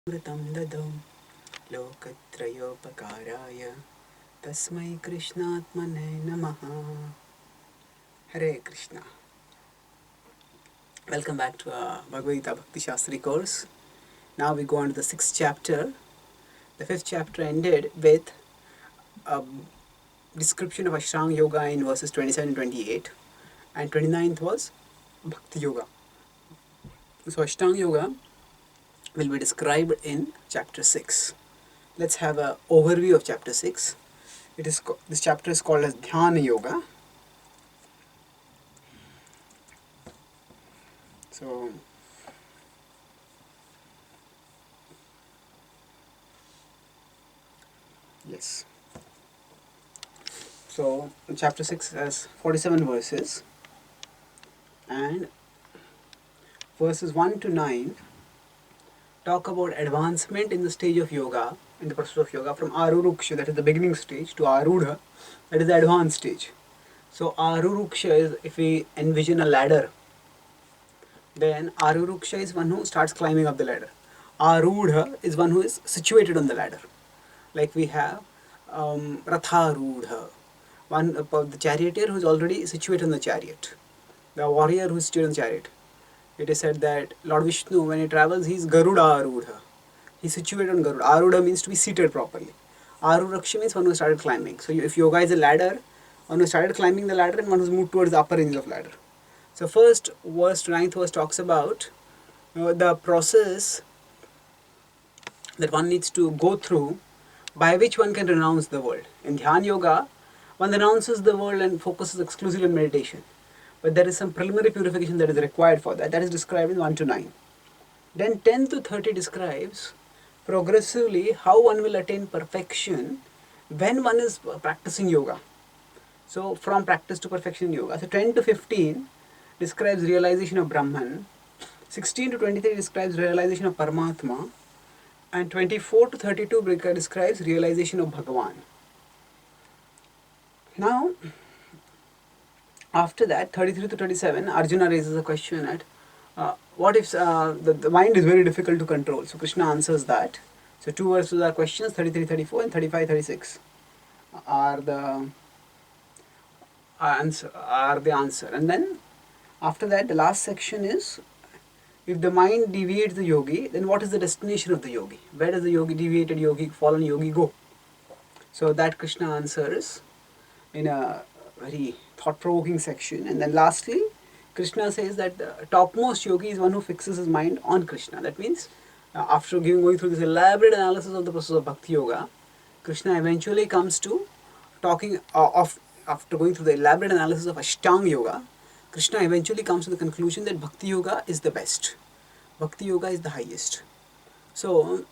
Mritam dadam lokatrayopakaraya tasmai krishnatmane namaha. Hare Krishna. Welcome back to our Bhagavad Gita Bhakti Shastri course. Now we go on to the 6th chapter. The 5th chapter ended with a description of Ashtanga Yoga in verses 27 and 28, and 29th was Bhakti Yoga. So Ashtanga Yoga will be described in chapter 6. Let's have an overview of chapter 6. This chapter is called as Dhyana Yoga. So yes. So chapter 6 has 47 verses, and verses 1 to 9 talk about advancement in the stage of yoga, in the process of yoga, from Aruruksha, that is the beginning stage, to Arudha, that is the advanced stage. So Aruruksha is, if we envision a ladder, then Aruruksha is one who starts climbing up the ladder. Arudha is one who is situated on the ladder. Like we have Ratharudha, the charioteer who is already situated on the chariot, the warrior who is situated on the chariot. It is said that Lord Vishnu, when he travels, he is Garuda Arudha. He is situated on Garuda. Arudha means to be seated properly. Aruruksha means one who started climbing. So if yoga is a ladder, one who started climbing the ladder and one who has moved towards the upper range of ladder. So first verse to 9th verse talks about the process that one needs to go through by which one can renounce the world. In Dhyana Yoga, one renounces the world and focuses exclusively on meditation. But there is some preliminary purification that is required for that. That is described in 1 to 9. Then 10 to 30 describes progressively how one will attain perfection when one is practicing yoga. So from practice to perfection in yoga. So 10 to 15 describes realization of Brahman. 16 to 23 describes realization of Paramatma. And 24 to 32 describes realization of Bhagavan. Now, after that, 33 to 37, Arjuna raises a question at what if the mind is very difficult to control? So Krishna answers that. So two verses are questions, 33, 34 and 35, 36 are the answer. And then after that, the last section is, if the mind deviates the yogi, then what is the destination of the yogi? Where does the deviated yogi, fallen yogi go? So that Krishna answers in a very thought-provoking section. And then lastly, Krishna says that the topmost yogi is one who fixes his mind on Krishna. That means after going through this elaborate analysis of the process of Bhakti Yoga, Krishna eventually comes to talking after going through the elaborate analysis of Ashtanga Yoga, Krishna eventually comes to the conclusion that Bhakti Yoga is the best. Bhakti Yoga is the highest. So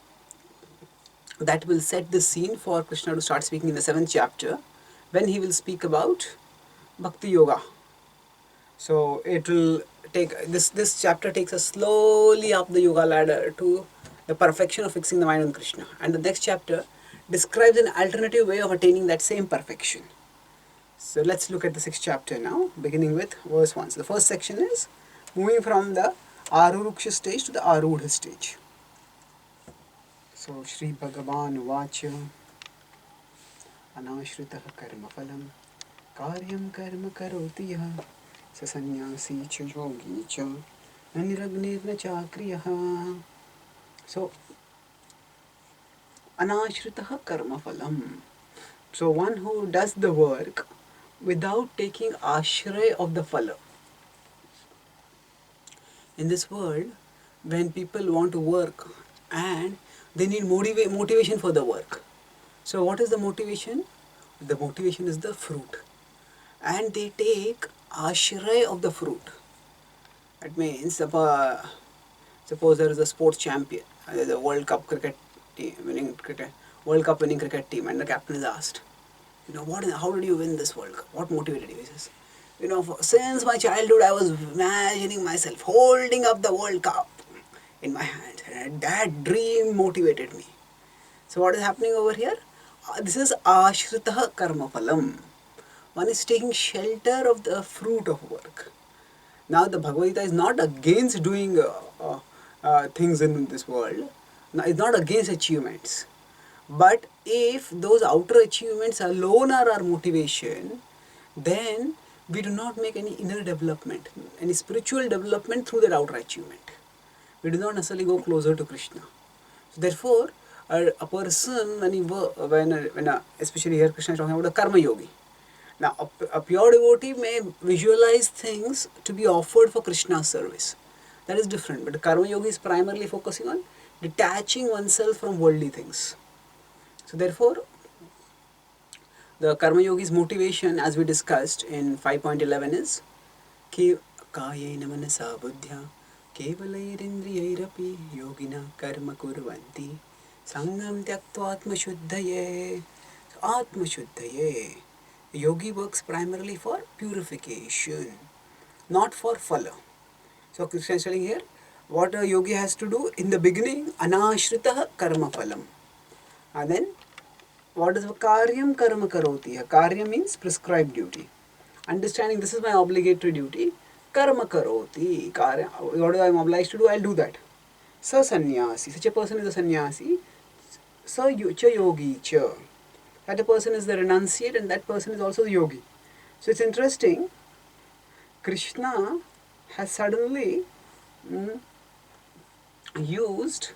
that will set the scene for Krishna to start speaking in the 7th chapter, when he will speak about Bhakti Yoga. So it will take, this chapter takes us slowly up the yoga ladder to the perfection of fixing the mind on Krishna. And the next chapter describes an alternative way of attaining that same perfection. So let's look at the 6th chapter now, beginning with verse 1. So the first section is moving from the Aruruksha stage to the Arudha stage. So Shri Bhagavan Vacha Anashritah Karma Phalam Karyam Karma Karoti Yaha Sa Sannyasi Cha Yogi Cha Niragnev Chakriyaha. So Anashritah Karma Phalam. So one who does the work without taking ashray of the phala. In this world, when people want to work and they need motivation for the work. So what is the motivation? The motivation is the fruit. And they take ashray of the fruit. That means, suppose there is a sports champion, the World Cup winning cricket team, and the captain is asked, how did you win this World Cup? What motivated you? He says, since my childhood I was imagining myself holding up the World Cup in my hand, and that dream motivated me. So what is happening over here? This is ashritah karma phalam. One is taking shelter of the fruit of work. Now the Bhagavad Gita is not against doing things in this world, Now, it's not against achievements. But if those outer achievements alone are our motivation, then we do not make any inner development, any spiritual development through that outer achievement. We do not necessarily go closer to Krishna. So therefore, a person especially here Krishna is talking about a karma yogi. Now, a pure devotee may visualize things to be offered for Krishna's service. That is different. But the karma yogi is primarily focusing on detaching oneself from worldly things. So therefore, the karma yogi's motivation, as we discussed in 5.11, is kayena manasa buddhya kevalairindrayairapi yogina karma kurvanti sangam tyaktva atma shuddhaye. So atma shuddhaye. Yogi works primarily for purification, not for phala. So Krishna is telling here what a yogi has to do in the beginning, anashrita karma phalam. And then what is karyam karma karoti? Karya means prescribed duty. Understanding this is my obligatory duty, karma karoti. What I am obliged to do, I'll do that. Sa sannyasi, such a person is a sannyasi. Sa cha yogi cha. That person is the renunciate and that person is also the yogi. So it's interesting, Krishna has suddenly used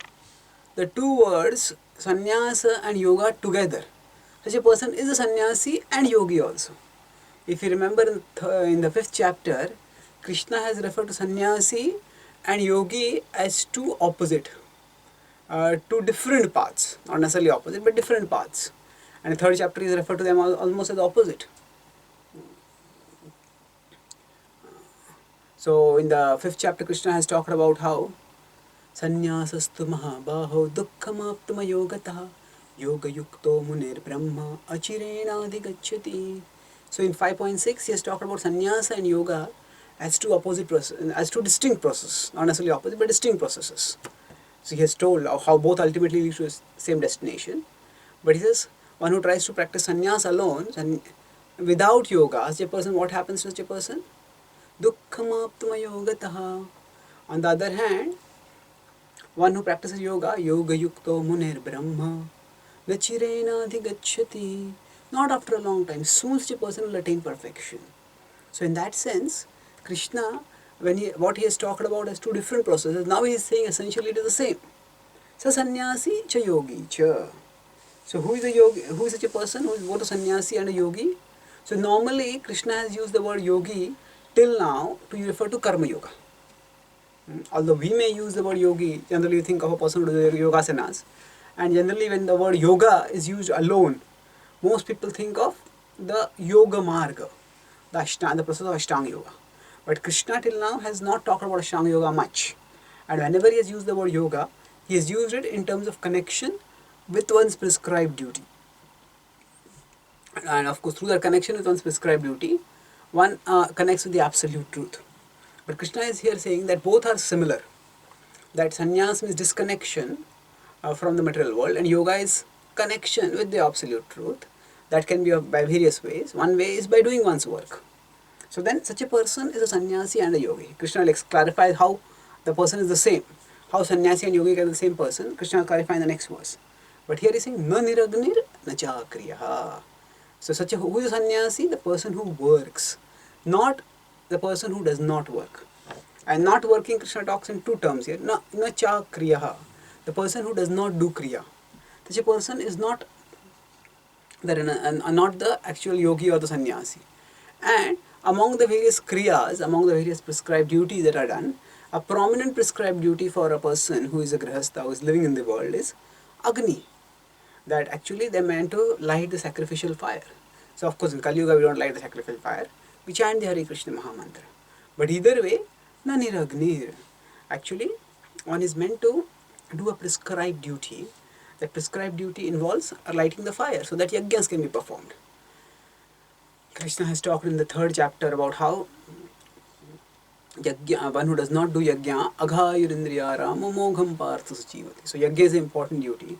the two words sannyasa and yoga together. Such a person is a sannyasi and yogi also. If you remember in the 5th chapter, Krishna has referred to sannyasi and yogi as two opposite, two different paths, not necessarily opposite but different paths. And the 3rd chapter is referred to them almost as opposite. So in the 5th chapter, Krishna has talked about how Sannyasastu mahabaho dukkhamaptuma yogataha yoga yukto munir brahma achirena adhigacchati. So in 5.6, he has talked about sannyasa and yoga as two opposite processes, as two distinct processes, not necessarily opposite but distinct processes. So he has told how both ultimately lead to the same destination. But he says, one who tries to practice sannyas alone, without yoga, such a person, what happens to such a person? Dukkhamaptuma yogataha. On the other hand, one who practices yoga, yoga yukto munir brahma, nachirena adhigacchati. Not after a long time, soon such a person will attain perfection. So in that sense, Krishna, what he has talked about as two different processes, now he is saying essentially it is the same. Sa sannyasi cha yogi cha. So who is a yogi? Who is such a person who is both a sannyasi and a yogi? So normally Krishna has used the word yogi till now to refer to karma yoga. Although we may use the word yogi, generally you think of a person who does yogasanas. And generally when the word yoga is used alone, most people think of the yoga marga, the process of Ashtanga yoga. But Krishna till now has not talked about Ashtanga yoga much. And whenever he has used the word yoga, he has used it in terms of connection with one's prescribed duty. And of course, through that connection with one's prescribed duty, one connects with the absolute truth. But Krishna is here saying that both are similar. That sannyas means disconnection from the material world, and yoga is connection with the absolute truth. That can be by various ways. One way is by doing one's work. So then such a person is a sannyasi and a yogi. Krishna will clarify how the person is the same. How sannyasi and yogi are the same person. Krishna will clarify in the next verse. But here he is saying, na niragnir na cha kriyaha. So who is a sannyasi? The person who works, not the person who does not work. And not working, Krishna talks in two terms here. Na cha kriyaha. The person who does not do kriya. Such a person is not the actual yogi or the sannyasi. And among the various kriyas, among the various prescribed duties that are done, a prominent prescribed duty for a person who is a grihastha, who is living in the world, is Agni. That actually they are meant to light the sacrificial fire. So of course in Kali Yuga we don't light the sacrificial fire. We chant the Hare Krishna Mahamantra. But either way, na niragnir. Actually, one is meant to do a prescribed duty. That prescribed duty involves lighting the fire so that yajnas can be performed. Krishna has talked in the 3rd chapter about how one who does not do yajna, aghayurindriyara momogham partha suchivati. So yajna is an important duty.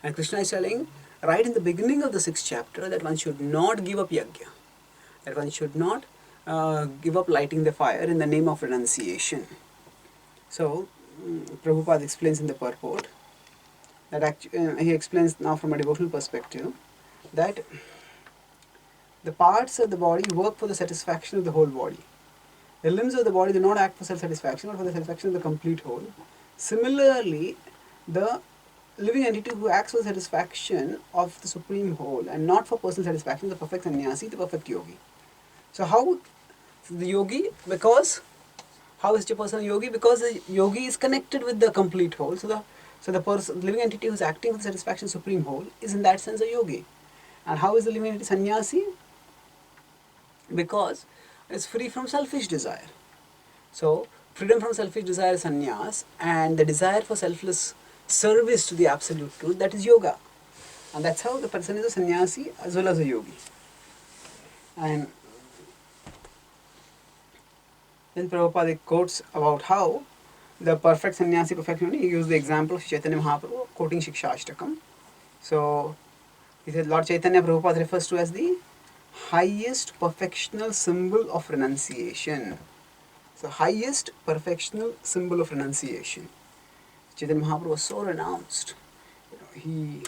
And Krishna is telling right in the beginning of the 6th chapter that one should not give up yajna. That one should not give up lighting the fire in the name of renunciation. So Prabhupada explains in the purport He explains now from a devotional perspective that the parts of the body work for the satisfaction of the whole body. The limbs of the body do not act for self-satisfaction but for the satisfaction of the complete whole. Similarly, the living entity who acts for the satisfaction of the supreme whole and not for personal satisfaction, the perfect sannyasi, the perfect yogi. So how the yogi, because how is a person a yogi? Because the yogi is connected with the complete whole. So the person, living entity who is acting for the satisfaction of the supreme whole is in that sense a yogi. And how is the living entity sannyasi? Because it's free from selfish desire. So freedom from selfish desire is sannyas, and the desire for selfless service to the absolute truth, that is yoga. And that's how the person is a sannyasi as well as a yogi. And then Prabhupada quotes about how the perfect sannyasi, perfect yogi, he used the example of Chaitanya Mahaprabhu quoting Shikshashtakam. So he said Lord Chaitanya Prabhupada refers to as the highest perfectional symbol of renunciation. So highest perfectional symbol of renunciation. Chaitanya Mahaprabhu was so renounced. He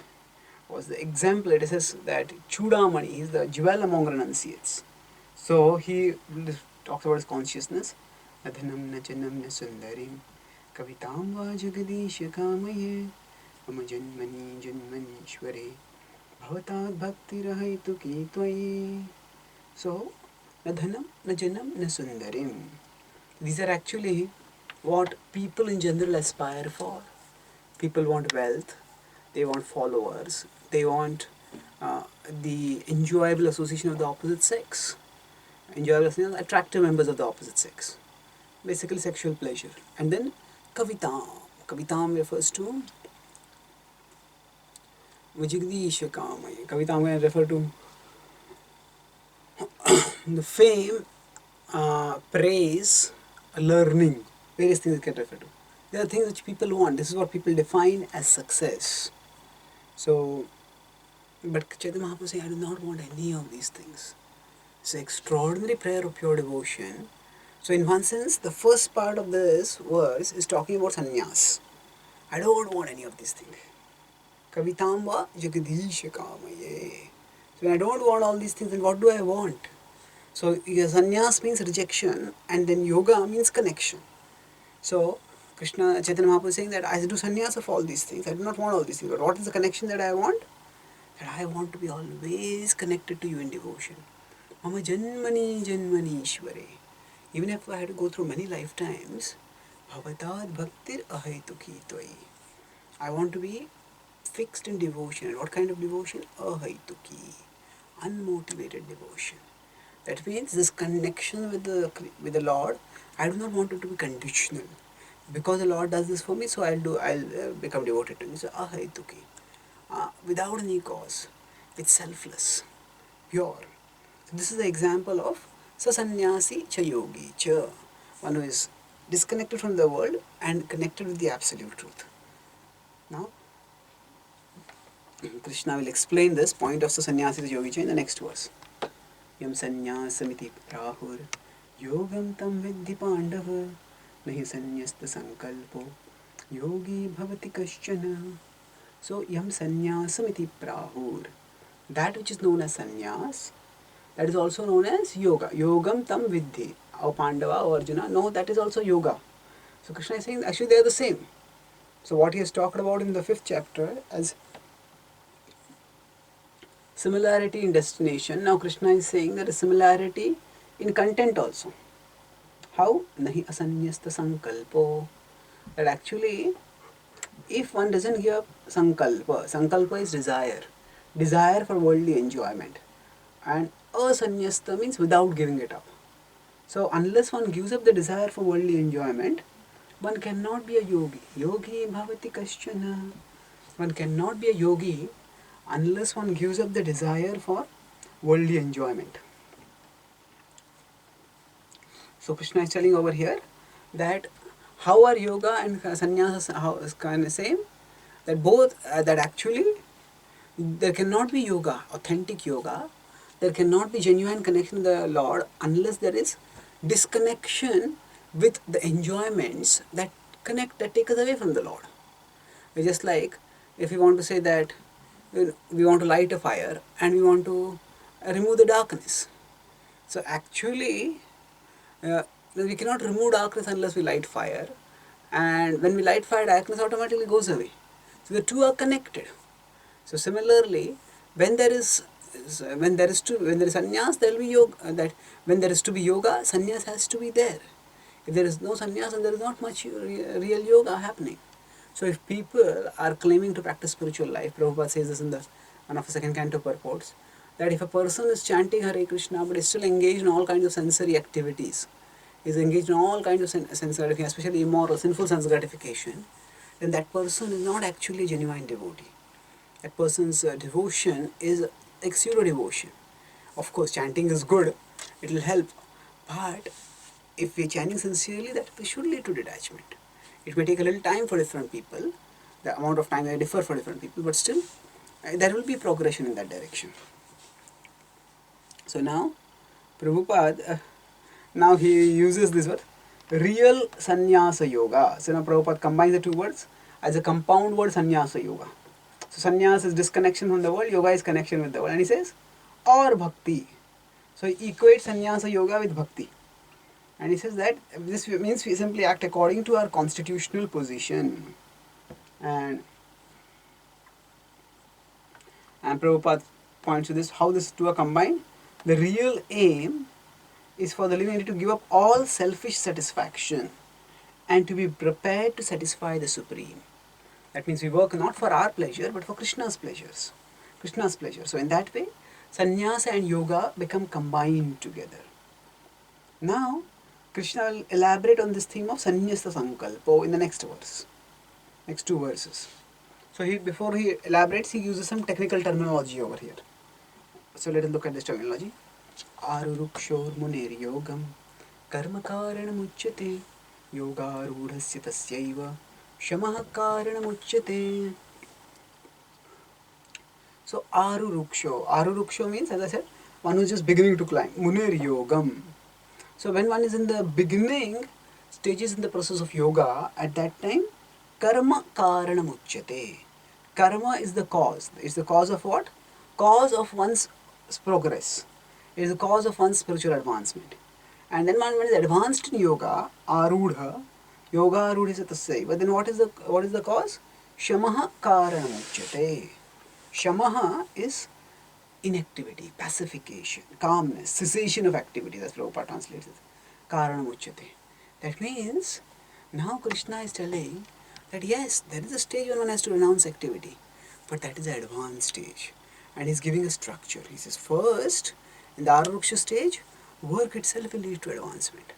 was the exemplar. It says that Chudamani is the jewel among renunciates. So he talks about his consciousness. Adhanam na janam na sundarim kavitam va jagadish kamaye mama janmani janmani ishware bhavatat bhakti rahaitu ki tvai. So, na dhanam na janam na sundarim. These are actually what people in general aspire for. People want wealth, they want followers, they want the enjoyable association of the opposite sex, enjoyable association, attractive members of the opposite sex, basically sexual pleasure. And then kavitam. Kavitam refers to Vijigdisha Kamaya. Kavitam can refer to the fame, praise, learning, various things it can refer to. There are things which people want. This is what people define as success. So, but Chaitanya Mahaprabhu says, I do not want any of these things. It's an extraordinary prayer of pure devotion. So in one sense, the first part of this verse is talking about sannyas. I don't want any of these things. Kavitamba jagadisha kamaye. So when I don't want all these things, then what do I want? So sannyas means rejection, and then yoga means connection. So Krishna, Chaitanya Mahaprabhu is saying that I do sannyas of all these things. I do not want all these things. But what is the connection that I want? That I want to be always connected to you in devotion. Mama janmani janmani ishware. Even if I had to go through many lifetimes, bhavatat bhaktir ahaituki tvai. I want to be fixed in devotion. And what kind of devotion? Ahaituki. Unmotivated devotion. That means this connection with the Lord, I do not want it to be conditional. Because the Lord does this for me, so I'll become devoted to him. So ahaituki. Without any cause. It's selfless. Pure. So this is the example of Sasannyasi cha yogi cha. One who is disconnected from the world and connected with the absolute truth. Now, Krishna will explain this point of Sasannyasi cha yogi cha in the next verse. Yam sannyāsamiti prāhur yogam tam vidhi pandava nahi sannyasta sankalpo yogi bhavati kaśchana. So, yam sannyāsamiti prāhur. That which is known as sannyas, that is also known as yoga. Yogam tam vidhi. Or Pandava or Arjuna, no, that is also yoga. So Krishna is saying actually they are the same. So what he has talked about in the 5th chapter as similarity in destination, now Krishna is saying there is similarity in content also. How? Nahi asanyasta sankalpo. That actually, if one doesn't give up sankalpa is desire for worldly enjoyment. And asanyasta means without giving it up. So unless one gives up the desire for worldly enjoyment, one cannot be a yogi. Yogi bhavati kaśchana. One cannot be a yogi unless one gives up the desire for worldly enjoyment. So Krishna is telling over here that how are yoga and sannyasa kind of same? That both, that actually there cannot be yoga, authentic yoga. There cannot be genuine connection to the Lord unless there is disconnection with the enjoyments that take us away from the Lord. Just like if we want to say that we want to light a fire and we want to remove the darkness. So actually, we cannot remove darkness unless we light fire, and when we light fire, darkness automatically goes away. So the two are connected. So similarly, when there is sannyas, there will be yoga. That when there is to be yoga, sannyas has to be there. If there is no sannyas, then there is not much real yoga happening. So if people are claiming to practice spiritual life, Prabhupada says this in the one of the second canto purports, that if a person is chanting Hare Krishna but is still engaged in all kinds of sensory activities, is engaged in all kinds of sense gratification, especially immoral, sinful sense gratification, then that person is not actually a genuine devotee. That person's devotion is like pseudo devotion. Of course, chanting is good, it will help, but if we are chanting sincerely, that should lead to detachment. It may take a little time for different people, the amount of time may differ for different people, but still there will be progression in that direction. So now, Prabhupada, now he uses this word, real sannyasa yoga. So now Prabhupada combines the two words as a compound word, sannyasa yoga. So sannyasa is disconnection from the world, yoga is connection with the world. And he says, or bhakti. So he equates sannyasa yoga with bhakti. And he says that this means we simply act according to our constitutional position. And Prabhupada points to this, how these two are combined. The real aim is for the living entity to give up all selfish satisfaction and to be prepared to satisfy the Supreme. That means we work not for our pleasure but for Krishna's pleasures. Krishna's pleasure. So in that way, sannyasa and yoga become combined together. Now, Krishna will elaborate on this theme of sannyasa sankalpa in the next verse. Next two verses. So before he elaborates, he uses some technical terminology over here. So let us look at this terminology. Arurukshor munir yogam karma karanam uchyate yogarudhasya tasyaiva shamah karanam uchyate. So Aruruksho means, as I said, one who is just beginning to climb. Munir yogam. So when one is in the beginning stages in the process of yoga, at that time, karma karanam uchyate. Karma is the cause. It's the cause of what? Cause of one's progress. It is the cause of one's spiritual advancement. And then one is advanced in yoga, arudha, yoga arudha tasya. But then what is the cause? Shamaha karanam uchyate. Shamaha is inactivity, pacification, calmness, cessation of activity. That's Prabhupada translates it. Karanam uchyate. That means now Krishna is telling that yes, there is a stage when one has to renounce activity, but that is the advanced stage. And he's giving a structure. He says first, in the Aruruksha stage, work itself will lead to advancement.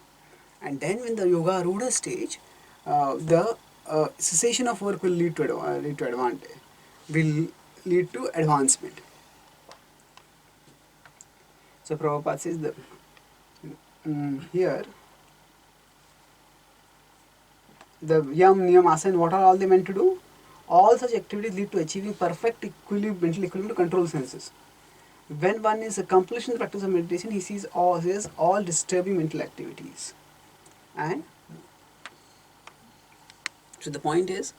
And then when the Yoga Arudha stage, the cessation of work will lead to advantage, will lead to advancement. So Prabhupada says that here, the yam, niyam, asana, what are all they meant to do? All such activities lead to achieving perfect mental equilibrium to control senses. When one is accomplished in the practice of meditation, he sees all disturbing mental activities. And so the point is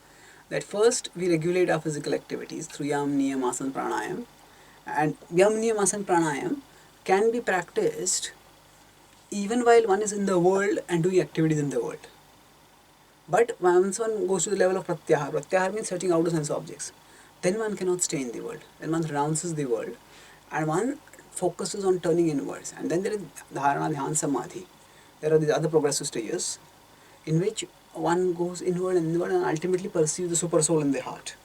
that first we regulate our physical activities through yam, niyam, asana, pranayam. And yam, niyam, asana, pranayam can be practiced even while one is in the world and doing activities in the world. But once one goes to the level of pratyahara means setting out of sense objects, then one cannot stay in the world. Then one renounces the world and one focuses on turning inwards. And then there is dharana, dhyan, samadhi. There are these other progressive stages in which one goes inward and ultimately perceives the super soul in the heart.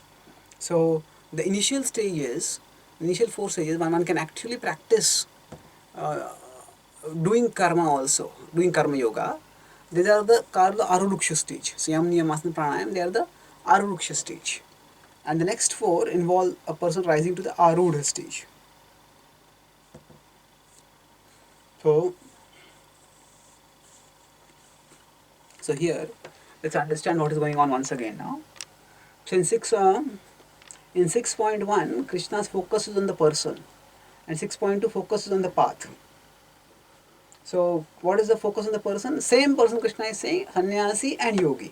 So the initial stages, initial 4 stages, one can actually practice doing karma also, doing karma yoga. These are the Aruruksha stage. So yam, niyam, asana, pranayam, they are the Aruruksha stage. And the next 4 involve a person rising to the Arudha stage. So here, let's understand what is going on once again now. So in 6.1, Krishna's focus is on the person, and 6.2 focuses on the path. So what is the focus on the person? Same person Krishna is saying, sannyasi and yogi.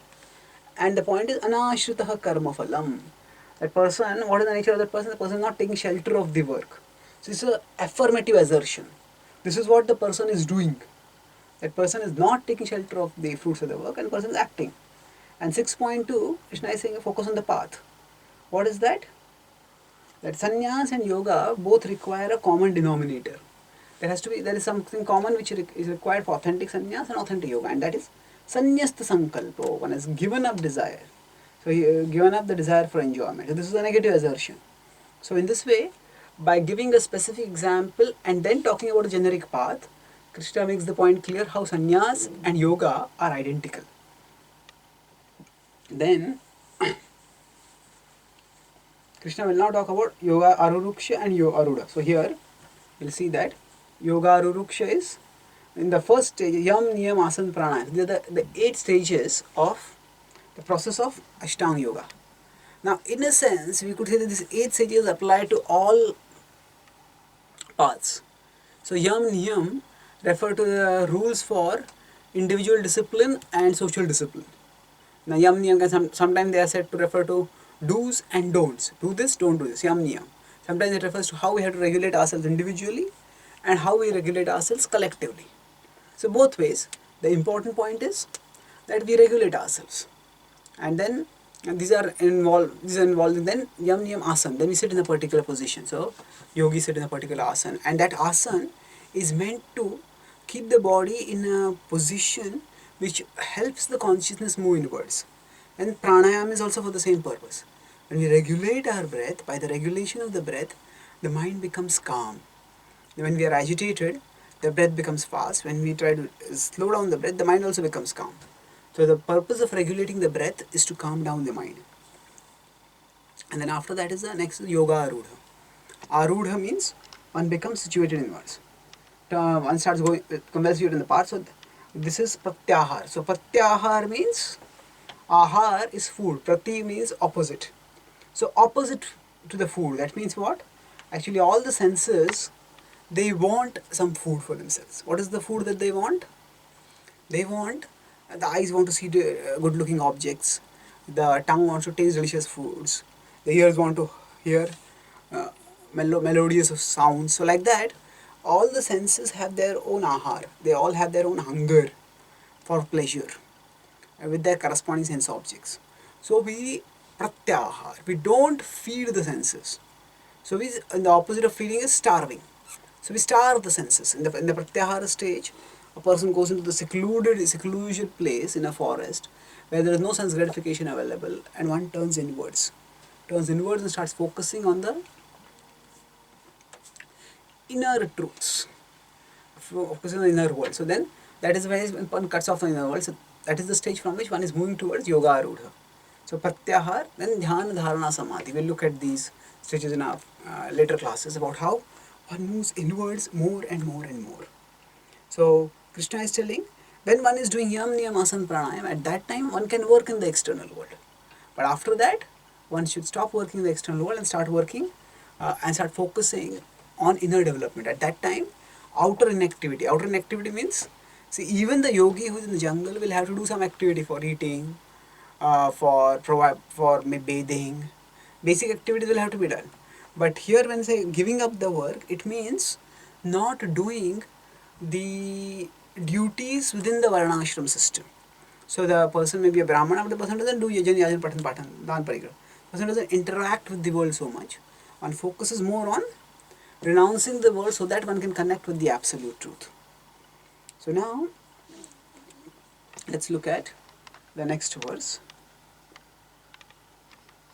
And the point is anashritah karma phalam. That person, what is the nature of that person? The person is not taking shelter of the work. So it's an affirmative assertion. This is what the person is doing. That person is not taking shelter of the fruits of the work, and the person is acting. And 6.2, Krishna is saying focus on the path. What is that? That sannyas and yoga both require a common denominator. There is something common which is required for authentic sannyas and authentic yoga, and that is sannyasta sankalpo. One has given up desire. So he given up the desire for enjoyment. So this is a negative assertion. So in this way, by giving a specific example and then talking about a generic path, Krishna makes the point clear how sannyas and yoga are identical. Then Krishna will now talk about yoga aruruksha and yoga aruda. So here we'll see that yoga aruruksha is in the first stage, yam niyam asana pranayama. These are the 8 stages of the process of Ashtanga yoga. Now in a sense we could say that these 8 stages apply to all paths. So yam niyam refer to the rules for individual discipline and social discipline. Now yam niyam can sometimes they are said to refer to do's and don'ts. Do this, don't do this. Yam niyam. Sometimes it refers to how we have to regulate ourselves individually and how we regulate ourselves collectively. So both ways, the important point is that we regulate ourselves. And then these are involved then yam niyam asana. Then we sit in a particular position. So yogis sit in a particular asana, and that asana is meant to keep the body in a position which helps the consciousness move inwards. And pranayama is also for the same purpose. When we regulate our breath, by the regulation of the breath, the mind becomes calm. When we are agitated, the breath becomes fast. When we try to slow down the breath, the mind also becomes calm. So the purpose of regulating the breath is to calm down the mind. And then after that is the next yoga arudha. Arudha means one becomes situated inwards. One starts going conversing in the part. So this is pratyahar. So pratyahar means ahar is food. Prati means opposite. So opposite to the food. That means what? Actually all the senses, they want some food for themselves. What is the food that they want? The eyes want to see good looking objects. The tongue wants to taste delicious foods. The ears want to hear melodious sounds. So like that, all the senses have their own ahar. They all have their own hunger for pleasure with their corresponding sense objects. So we pratyahar. We don't feed the senses. So the opposite of feeding is starving. So we starve the senses. In the pratyahara stage, a person goes into the secluded place in a forest where there is no sense gratification available, and one turns inwards. And starts focusing on the inner truths, focusing on the inner world. So then that is why one cuts off the inner world. So that is the stage from which one is moving towards yoga arudha. So pratyahar, then dhyana, dharana, samadhi. We'll look at these stages in our later classes about how one moves inwards more and more and more. So Krishna is telling, when one is doing yam niyam asana pranayam, at that time one can work in the external world. But after that, one should stop working in the external world and start working and start focusing on inner development. At that time, outer inactivity. Outer inactivity means, see, even the yogi who is in the jungle will have to do some activity for eating, for bathing. Basic activities will have to be done. But here when say giving up the work, it means not doing the duties within the varnashram system. So the person may be a brahmana, but the person doesn't do yajan, patan, dan parigrah. The person doesn't interact with the world so much. One focuses more on renouncing the world so that one can connect with the absolute truth. So now let's look at the next verse.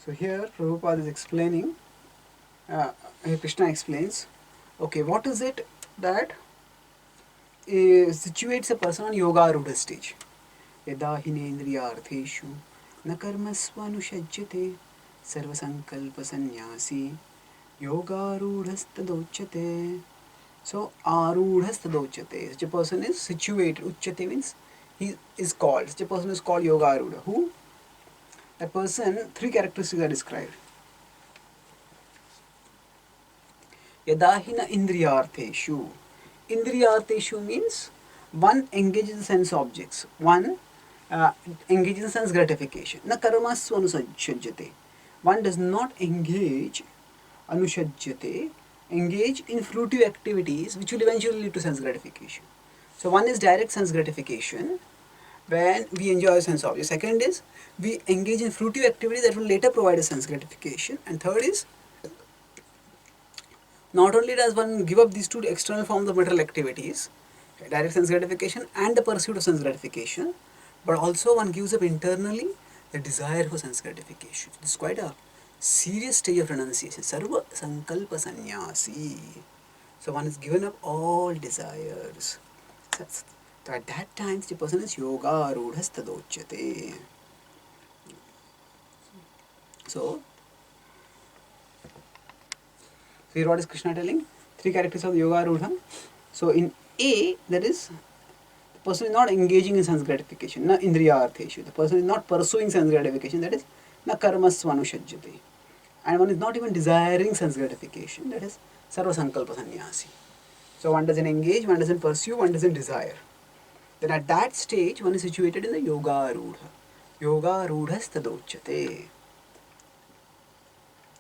So here Prabhupada is explaining, Krishna explains, okay, what is it that situates a person on yoga arudha stage? Yada hinendriyartheshu na karmasvanushajyate sarvasankalpa sannyasi yogarudhastadochyate. So arudhastadochyate, such a person is situated. Uchyate means he is called. Such a person is called yoga arudha. Who? That person, 3 characteristics are described. Yadahina indriyartheshu. Indriyartheshu means one engages in sense objects. One engages in sense gratification. Na karmasvanusajyate. one does not engage, anushajyate, engage in fruitive activities which will eventually lead to sense gratification. So one is direct sense gratification when we enjoy a sense object. Second is we engage in fruitive activities that will later provide a sense gratification. And third is not only does one give up these two external forms of material activities, direct sense gratification and the pursuit of sense gratification, but also one gives up internally the desire for sense gratification. This is quite a serious stage of renunciation. Sarva sankalpa sannyasi. So one has given up all desires. So at that time the person is yoga rudhas tadochyate. So here what is Krishna telling? Three characters of yoga rudha. So in A, that is, the person is not engaging in sense gratification, na indriya artheshu. The person is not pursuing sense gratification, that is, na karmasvanushajyate. And one is not even desiring sense gratification, that is, sarva sankalpa sannyasi. So one doesn't engage, one doesn't pursue, one doesn't desire. Then at that stage, one is situated in the yoga rudha. Yoga rudhas tadochyate.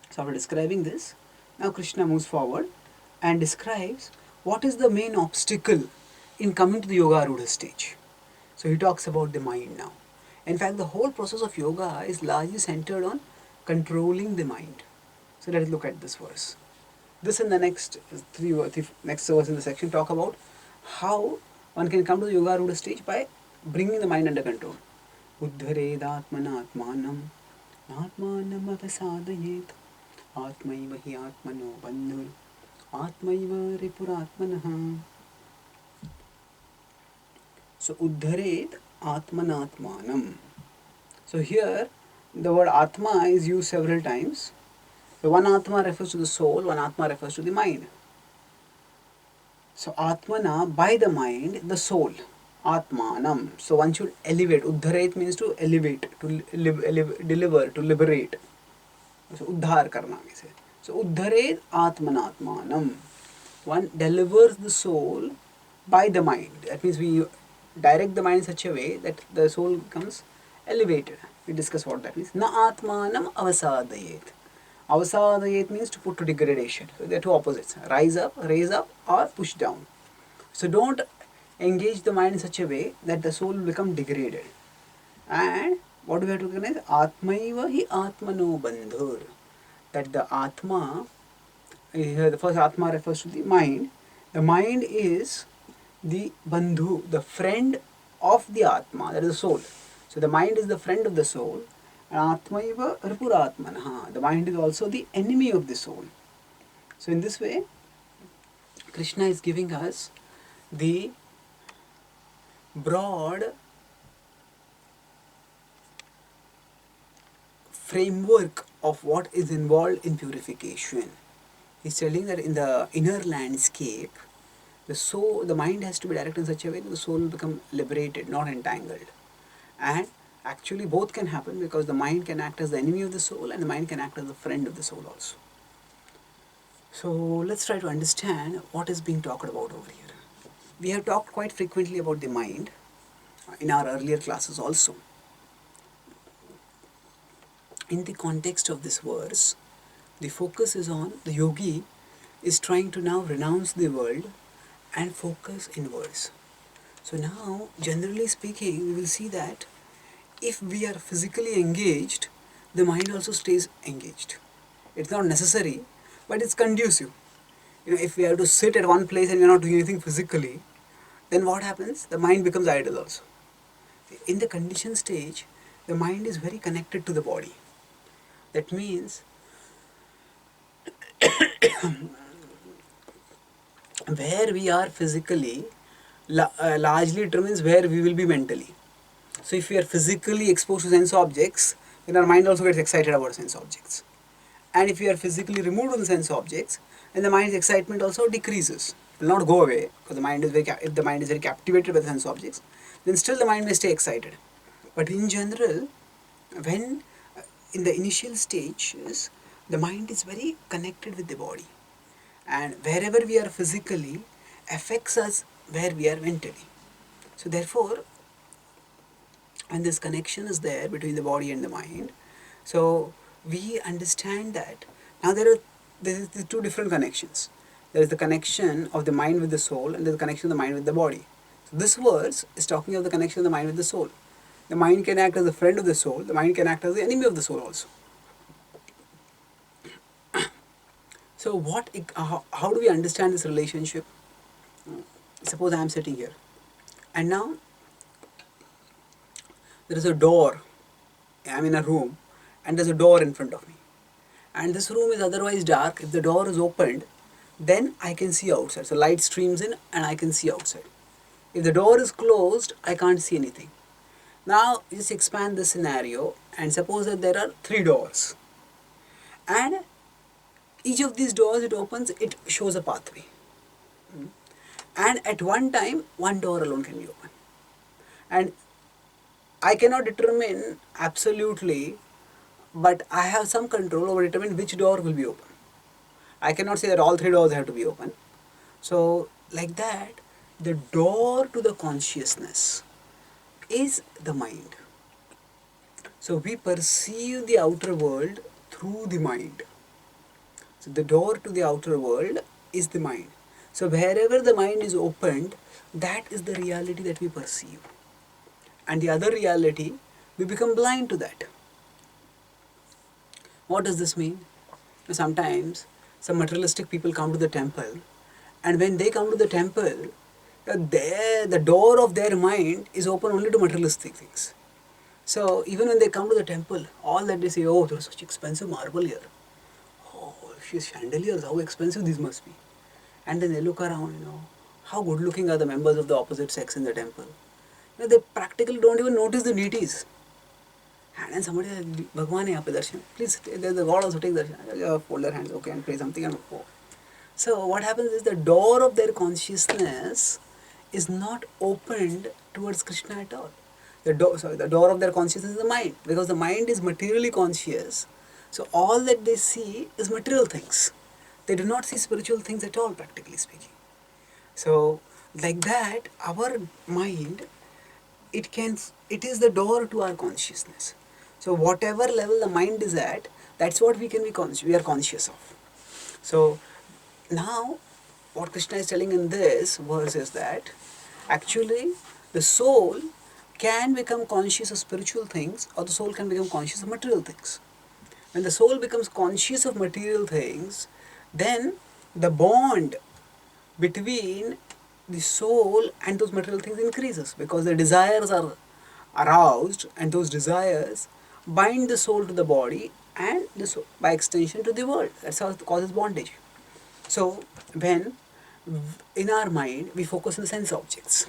So after describing this, now Krishna moves forward and describes what is the main obstacle in coming to the yoga rudha stage. So he talks about the mind now. In fact, the whole process of yoga is largely centered on controlling the mind. So let us look at this verse. This and the next next verse in the section talk about how one can come to the yoga rudha stage by bringing the mind under control. Uddhared atmana atmanam atmanam avasadayet atmaiva hi atmano bandhur atmaiva ripuratmanah. So uddhared atmana atmanam. So here the word atma is used several times. So one atma refers to the soul, one atma refers to the mind. So atmana, by the mind, the soul. Atmanam. So one should elevate. Uddharet means to elevate, to deliver, to liberate. So uddhar karna we say. So uddharet atmana atmanam. One delivers the soul by the mind. That means we direct the mind in such a way that the soul becomes elevated. We discuss what that means. Na atmanam avasadayet. Avasadayet means to put to degradation. So they are two opposites. Rise up, raise up, or push down. So don't engage the mind in such a way that the soul will become degraded. And what do we have to recognize? Atmaiva hi atmano bandhur. That the atma, the first atma refers to the mind. The mind is the bandhu, the friend of the atma, that is the soul. So the mind is the friend of the soul. And atmaiva ripuratmanah. The mind is also the enemy of the soul. So in this way, Krishna is giving us the broad framework of what is involved in purification. He's telling that in the inner landscape, the mind has to be directed in such a way that the soul will become liberated, not entangled. And actually both can happen because the mind can act as the enemy of the soul and the mind can act as the friend of the soul also. So let's try to understand what is being talked about over here. We have talked quite frequently about the mind in our earlier classes also. In the context of this verse, the focus is on the yogi is trying to now renounce the world and focus inwards. So now, generally speaking, we will see that if we are physically engaged, the mind also stays engaged. It's not necessary, but it's conducive. If we have to sit at one place and we are not doing anything physically, then what happens? The mind becomes idle also. In the conditioned stage, the mind is very connected to the body. That means where we are physically largely determines where we will be mentally. So if we are physically exposed to sense objects, then our mind also gets excited about sense objects. And if we are physically removed from the sense objects, then the mind's excitement also decreases. It will not go away because the mind is if the mind is very captivated by the sense objects, then still the mind may stay excited. But in general, when in the initial stages, the mind is very connected with the body. And wherever we are physically affects us where we are mentally. So therefore, when this connection is there between the body and the mind, so we understand that now there is the two different connections. There is the connection of the mind with the soul, and there is the connection of the mind with the body. So this verse is talking of the connection of the mind with the soul. The mind can act as a friend of the soul. The mind can act as the enemy of the soul also. So how do we understand this relationship? Suppose I am sitting here, and now there is a door. I am in a room, and there is a door in front of me. And this room is otherwise dark. If the door is opened, then I can see outside. So light streams in and I can see outside. If the door is closed, I can't see anything. Now just expand the scenario and suppose that there are 3 doors. And each of these doors it opens, it shows a pathway. And at one time, one door alone can be open. And I cannot determine absolutely, but I have some control over determining which door will be open. I cannot say that all 3 doors have to be open. So like that, the door to the consciousness is the mind. So we perceive the outer world through the mind. So the door to the outer world is the mind. So wherever the mind is opened, that is the reality that we perceive. And the other reality, we become blind to that. What does this mean? Sometimes some materialistic people come to the temple, and when they come to the temple, the door of their mind is open only to materialistic things. So even when they come to the temple, all that they say, oh, there's such expensive marble here. Oh, she's chandeliers, how expensive these must be. And then they look around, how good looking are the members of the opposite sex in the temple. They practically don't even notice the deities. And then somebody says, Bhagwan hai yahan pe darshan. Please, there's the God also take darshan. Fold their hands, okay, and pray something and go. So what happens is the door of their consciousness is not opened towards Krishna at all. The door of their consciousness is the mind, because the mind is materially conscious. So all that they see is material things. They do not see spiritual things at all, practically speaking. So like that, our mind, it is the door to our consciousness. So whatever level the mind is at, that's what we are conscious of. So now what Krishna is telling in this verse is that actually the soul can become conscious of spiritual things, or the soul can become conscious of material things. When the soul becomes conscious of material things, then the bond between the soul and those material things increases, because the desires are aroused, and those desires bind the soul to the body and the soul, by extension, to the world. That's how it causes bondage. So when in our mind we focus on the sense objects,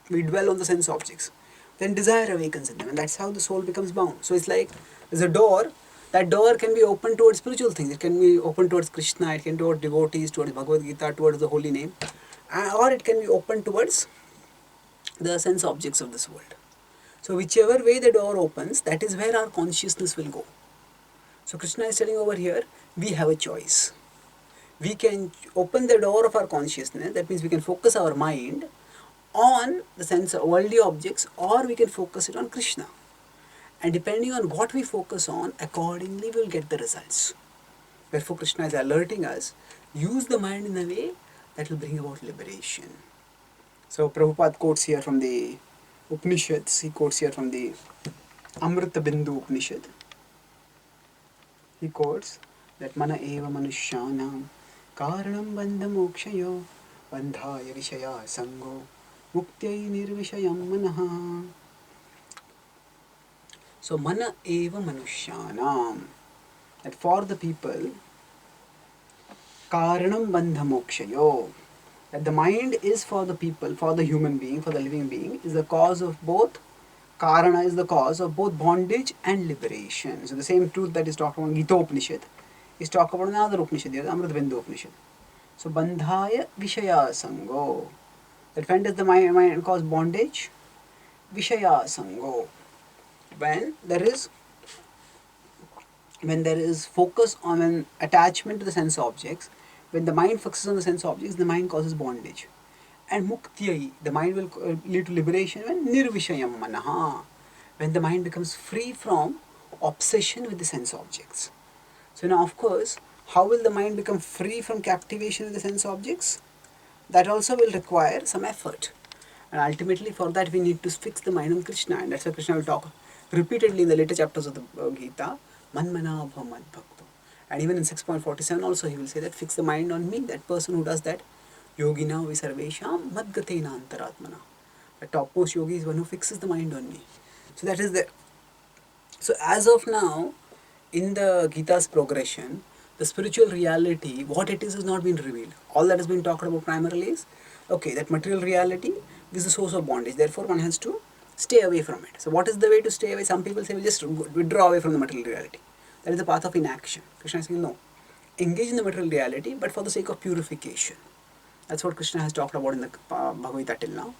we dwell on the sense objects, then desire awakens in them, and that's how the soul becomes bound. So it's like there's a door. That door can be open towards spiritual things. It can be open towards Krishna, it can be towards devotees, towards Bhagavad Gita, towards the holy name, or it can be open towards the sense objects of this world. So whichever way the door opens, that is where our consciousness will go. So Krishna is telling over here, we have a choice. We can open the door of our consciousness, that means we can focus our mind on the sense of worldly objects, or we can focus it on Krishna. And depending on what we focus on, accordingly we will get the results. Therefore Krishna is alerting us, use the mind in a way that will bring about liberation. So Prabhupada quotes here from the Upanishads, he quotes here from the Amrita Bindu Upanishad. He quotes that Mana eva manushyanam karanam bandha mokshayo bandhaya vishaya sango muktya nirvishayam manaha. So Mana eva manushyanam, that for the people, karanam bandha mokshayo, that the mind is for the people, for the human being, for the living being, is the cause of both, karana is the cause of both bondage and liberation. So the same truth that is talked about in Gita Upanishad is talked about in another Upanishad, the Amrita Bindu Upanishad. So bandhaya vishaya sango, that when does the mind cause bondage? Vishaya sango, when there is focus on an attachment to the sense objects. When the mind focuses on the sense objects, the mind causes bondage. And muktya, the mind will lead to liberation when nirvishayam manaha, when the mind becomes free from obsession with the sense objects. So now, of course, how will the mind become free from captivation with the sense objects? That also will require some effort. And ultimately for that we need to fix the mind on Krishna, and that's why Krishna will talk repeatedly in the later chapters of the Gita, Manmana Bhaman Bhakto. And even in 6.47 also he will say that fix the mind on me, that person who does that, Yogina Visarvesham Madgatena Antaratmana. The topmost yogi is one who fixes the mind on me. So that is there. So as of now, in the Gita's progression, the spiritual reality, what it is not been revealed. All that has been talked about primarily is, okay, that material reality is the source of bondage. Therefore, one has to stay away from it. So what is the way to stay away? Some people say, we'll just withdraw away from the material reality. That is the path of inaction. Krishna is saying, no. Engage in the material reality, but for the sake of purification. That's what Krishna has talked about in the Bhagavad Gita till now.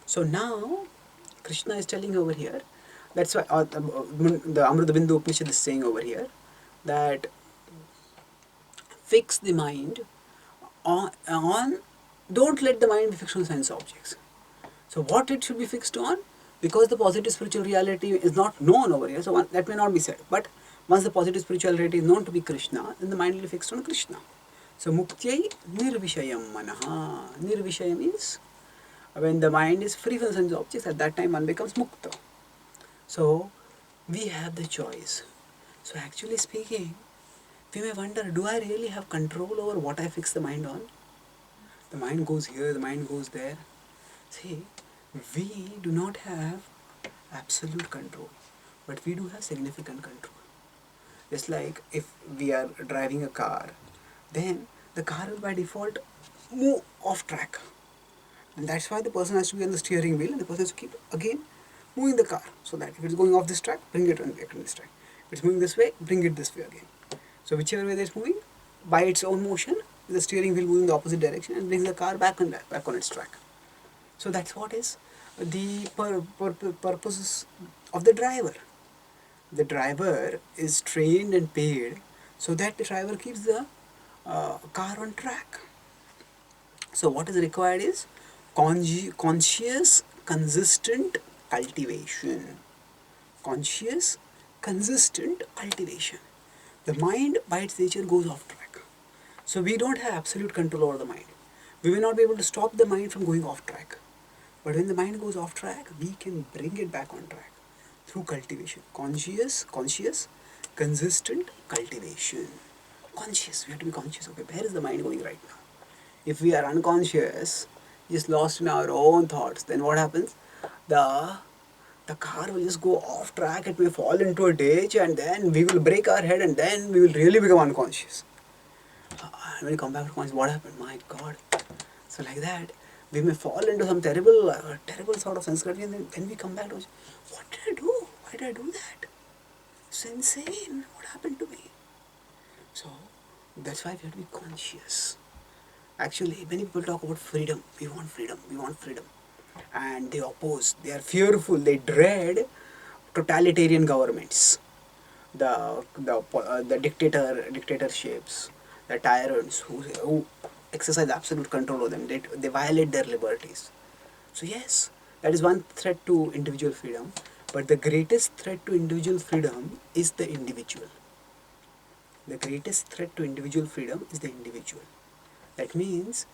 So now, Krishna is telling over here, that's why the Amrita Bindu Upanishad is saying over here, that fix the mind on, don't let the mind be fixed on sense objects. So what it should be fixed on? Because the positive spiritual reality is not known over here, so that may not be said. But once the positive spiritual reality is known to be Krishna, then the mind will be fixed on Krishna. So Muktyai Nirvishayam Manaha. Nirvishaya means when the mind is free from sense objects, at that time one becomes Mukta. So we have the choice. So actually speaking, we may wonder, do I really have control over what I fix the mind on? The mind goes here, the mind goes there. See, we do not have absolute control, but we do have significant control. Just like if we are driving a car, then the car will by default move off track. And that's why the person has to be on the steering wheel, and the person has to keep again moving the car, so that if it's going off this track, bring it on this track. If it's moving this way, bring it this way again. So whichever way it's moving, by its own motion, the steering wheel moving in the opposite direction and brings the car back on its track. So that's what is the purpose of the driver. The driver is trained and paid so that the driver keeps the car on track. So what is required is conscious, consistent cultivation. Conscious, consistent cultivation. The mind by its nature goes off track. So we don't have absolute control over the mind. We will not be able to stop the mind from going off track. But when the mind goes off track, we can bring it back on track through cultivation. Conscious, consistent cultivation. Conscious, we have to be conscious. Okay, where is the mind going right now? If we are unconscious, just lost in our own thoughts, then what happens? The car will just go off track, it may fall into a ditch, and then we will break our head, and then we will really become unconscious. When we come back to conscious, what happened? My God. So like that, we may fall into some terrible sort of sensitivity, and then we come back to, what did I do? Why did I do that? It's insane. What happened to me? So that's why we have to be conscious. Actually, many people talk about freedom. We want freedom. We want freedom. And they oppose. They are fearful. They dread totalitarian governments. The dictatorships, the tyrants who exercise absolute control over them. They violate their liberties. So yes, that is one threat to individual freedom. But the greatest threat to individual freedom is the individual. The greatest threat to individual freedom is the individual. That means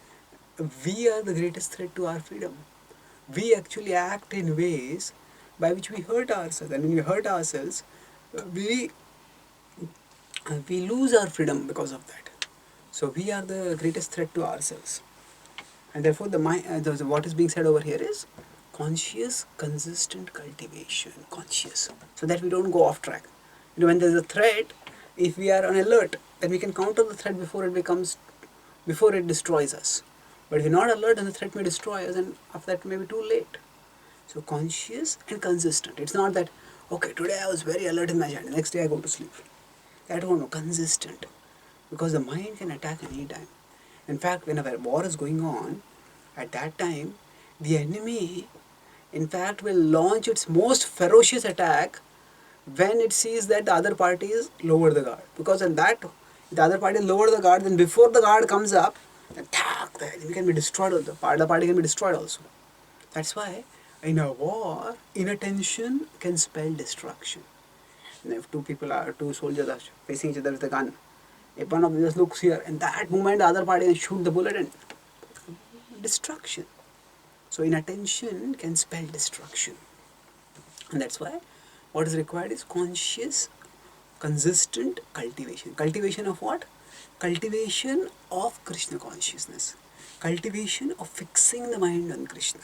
we are the greatest threat to our freedom. We actually act in ways by which we hurt ourselves. And when we hurt ourselves, we lose our freedom because of that. So we are the greatest threat to ourselves. And therefore what is being said over here is conscious, consistent cultivation. Conscious. So that we don't go off track. When there is a threat, if we are on alert, then we can counter the threat before it destroys us. But if we're not alert, then the threat may destroy us, and after that it may be too late. So conscious and consistent. It's not that, okay, today I was very alert in my journey, next day I go to sleep. That won't know. Consistent. Because the mind can attack any time. In fact, when a war is going on, at that time, the enemy, in fact, will launch its most ferocious attack when it sees that the other party is lower the guard. Because in that, if the other party is lower the guard, then before the guard comes up, the enemy can be destroyed also. The party can be destroyed also. That's why in a war, inattention can spell destruction. If two soldiers are facing each other with a gun, if one of them just looks here, in that moment the other party can shoot the bullet and destruction. So inattention can spell destruction. And that's why what is required is conscious, consistent cultivation. Cultivation of what? Cultivation of Krishna consciousness. Cultivation of fixing the mind on Krishna.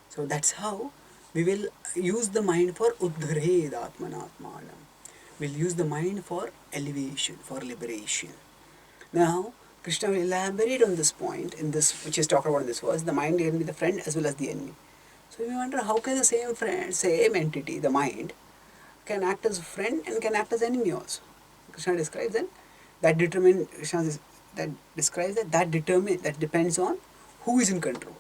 So that's how we will use the mind for Uddhared Atmanatmanam. We'll use the mind for elevation, for liberation. Now, Krishna will elaborate on this point in this, which is talked about in this verse. The mind can be the friend as well as the enemy. So we wonder, how can the same friend, same entity, the mind, can act as friend and can act as enemy also? Krishna describes that. That depends on who is in control.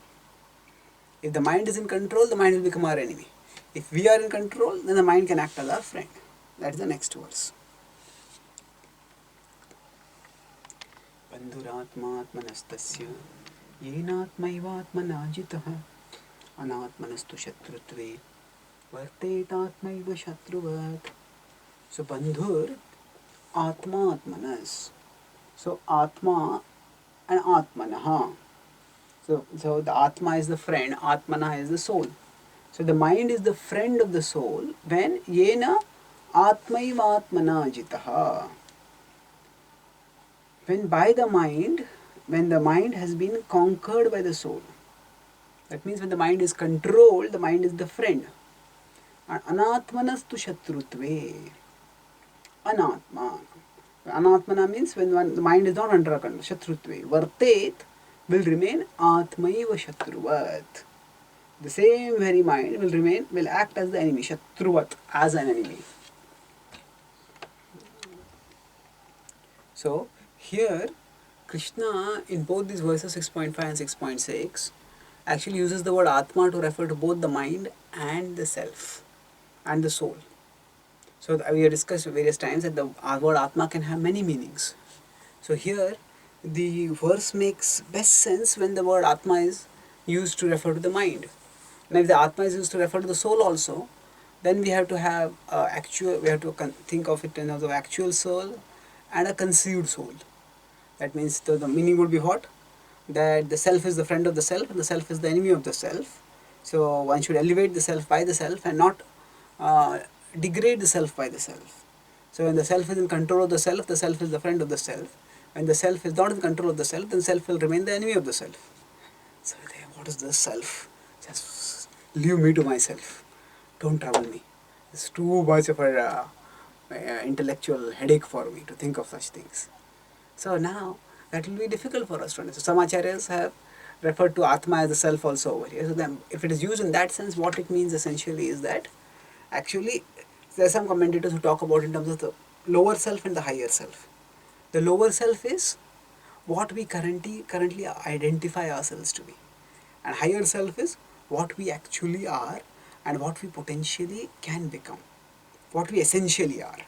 If the mind is in control, the mind will become our enemy. If we are in control, then the mind can act as our friend. That is the next verse. Bandhuratmatmanastasya yenatmaivatmana jitaha anatmanastu shatrutve vartetatmaiva shatruvat. So bandhur atma atmanas. So atma and atmanaha. So the atma is the friend, atmana is the soul. So the mind is the friend of the soul when yena atmaiva atmana jitaha. When the mind has been conquered by the soul. That means when the mind is controlled, the mind is the friend. And anatmanastu shatrutve. Anatma. Anatmana means when the mind is not under control. Shatrutve. Vartet will remain atmaiva shatruvat. The same very mind will act as the enemy. Shatruvat, as an enemy. So here Krishna in both these verses 6.5 and 6.6 actually uses the word Atma to refer to both the mind and the self and the soul. So we have discussed various times that the word Atma can have many meanings. So here the verse makes best sense when the word Atma is used to refer to the mind. Now if the Atma is used to refer to the soul also, then we have to have think of it in terms of actual soul and a conceived soul. That means the meaning would be what? That the self is the friend of the self and the self is the enemy of the self. So one should elevate the self by the self and not degrade the self by the self. So when the self is in control of the self is the friend of the self. When the self is not in control of the self, then self will remain the enemy of the self. So what is this self? Just leave me to myself. Don't trouble me. It's too much of an intellectual headache for me to think of such things. So now that will be difficult for us to understand. Some acharyas have referred to Atma as the self also over here. So then if it is used in that sense, what it means essentially is that actually there are some commentators who talk about in terms of the lower self and the higher self. The lower self is what we currently identify ourselves to be. And higher self is what we actually are and what we potentially can become. What we essentially are.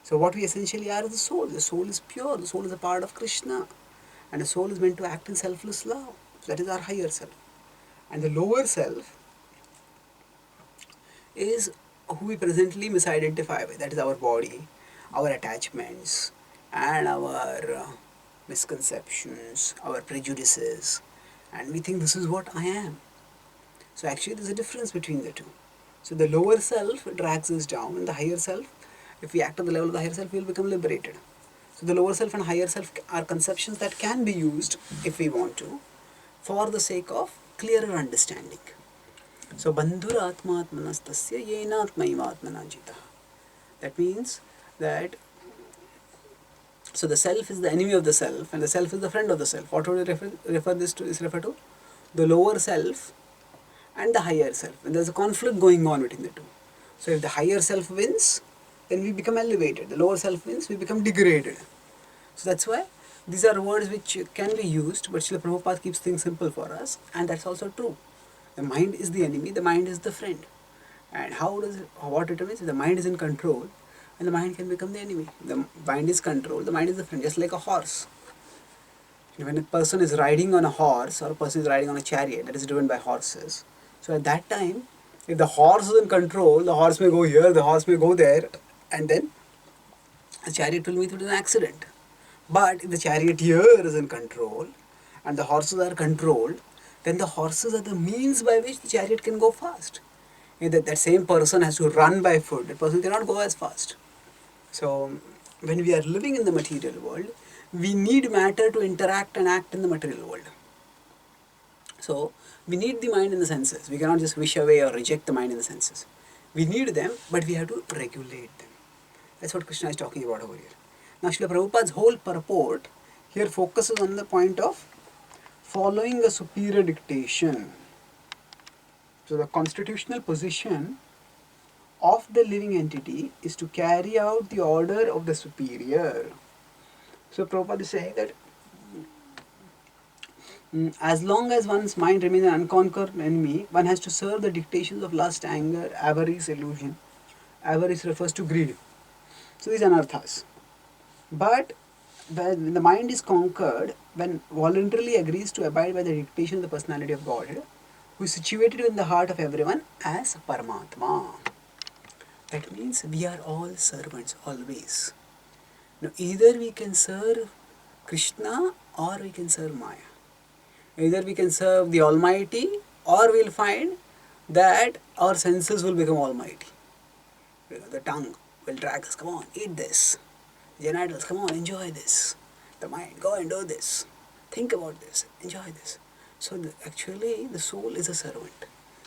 So what we essentially are is the soul. The soul is pure. The soul is a part of Krishna. And the soul is meant to act in selfless love. So that is our higher self. And the lower self is who we presently misidentify with. That is our body, our attachments, and our misconceptions, our prejudices. And we think this is what I am. So actually there is a difference between the two. So the lower self drags us down and the higher self, if we act on the level of the higher self, we will become liberated. So the lower self and higher self are conceptions that can be used, if we want to, for the sake of clearer understanding. So bandhuratmatmanastasya yenatmaivatmanajita. That means that so the self is the enemy of the self and the self is the friend of the self. What would you refer to? The lower self and the higher self. And there is a conflict going on between the two. So if the higher self wins, then we become elevated. The lower self wins, we become degraded. So that's why these are words which can be used, but Srila Prabhupada keeps things simple for us, and that's also true. The mind is the enemy, the mind is the friend. And what determines? If the mind is in control, and the mind can become the enemy. The mind is controlled, the mind is the friend, just like a horse. When a person is riding on a horse or a person is riding on a chariot that is driven by horses, so at that time, if the horse is in control, the horse may go here, the horse may go there, and then a chariot will meet with an accident. But if the charioteer is in control and the horses are controlled, then the horses are the means by which the chariot can go fast. If that same person has to run by foot, that person cannot go as fast. So, when we are living in the material world, we need matter to interact and act in the material world. So, we need the mind and the senses. We cannot just wish away or reject the mind and the senses. We need them, but we have to regulate them. That's what Krishna is talking about over here. Now, Srila Prabhupada's whole purport here focuses on the point of following a superior dictation. So, the constitutional position of the living entity is to carry out the order of the superior. So, Prabhupada is saying that as long as one's mind remains an unconquered enemy, one has to serve the dictations of lust, anger, avarice, illusion. Avarice refers to greed. So these are anarthas. But when the mind is conquered, when voluntarily agrees to abide by the dictation of the personality of Godhead, who is situated in the heart of everyone as Paramatma. That means we are all servants always. Now either we can serve Krishna or we can serve Maya. Either we can serve the Almighty or we'll find that our senses will become almighty. The tongue will drag us, come on, eat this. Genitals, come on, enjoy this. The mind, go and do this. Think about this, enjoy this. So actually the soul is a servant.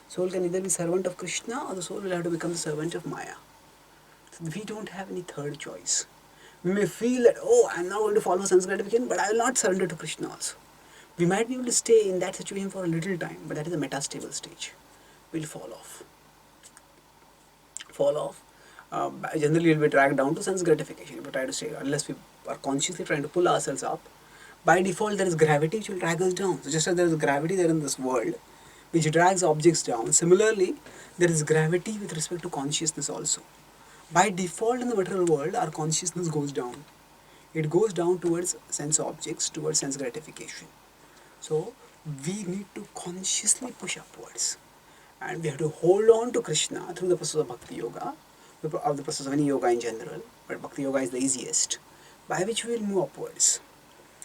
Soul can either be servant of Krishna or the soul will have to become the servant of Maya. So we don't have any third choice. We may feel that, oh, I'm not going to follow sense gratification, but I will not surrender to Krishna also. We might be able to stay in that situation for a little time, but that is a metastable stage. We'll fall off. Fall off. Generally, we'll be dragged down to sense gratification. If we try to stay, unless we are consciously trying to pull ourselves up, by default there is gravity which will drag us down. So just as there is gravity there in this world, which drags objects down, similarly, there is gravity with respect to consciousness also. By default in the material world, our consciousness goes down. It goes down towards sense objects, towards sense gratification. So we need to consciously push upwards, and we have to hold on to Krishna through the process of Bhakti Yoga, or the process of any yoga in general, but Bhakti Yoga is the easiest, by which we will move upwards.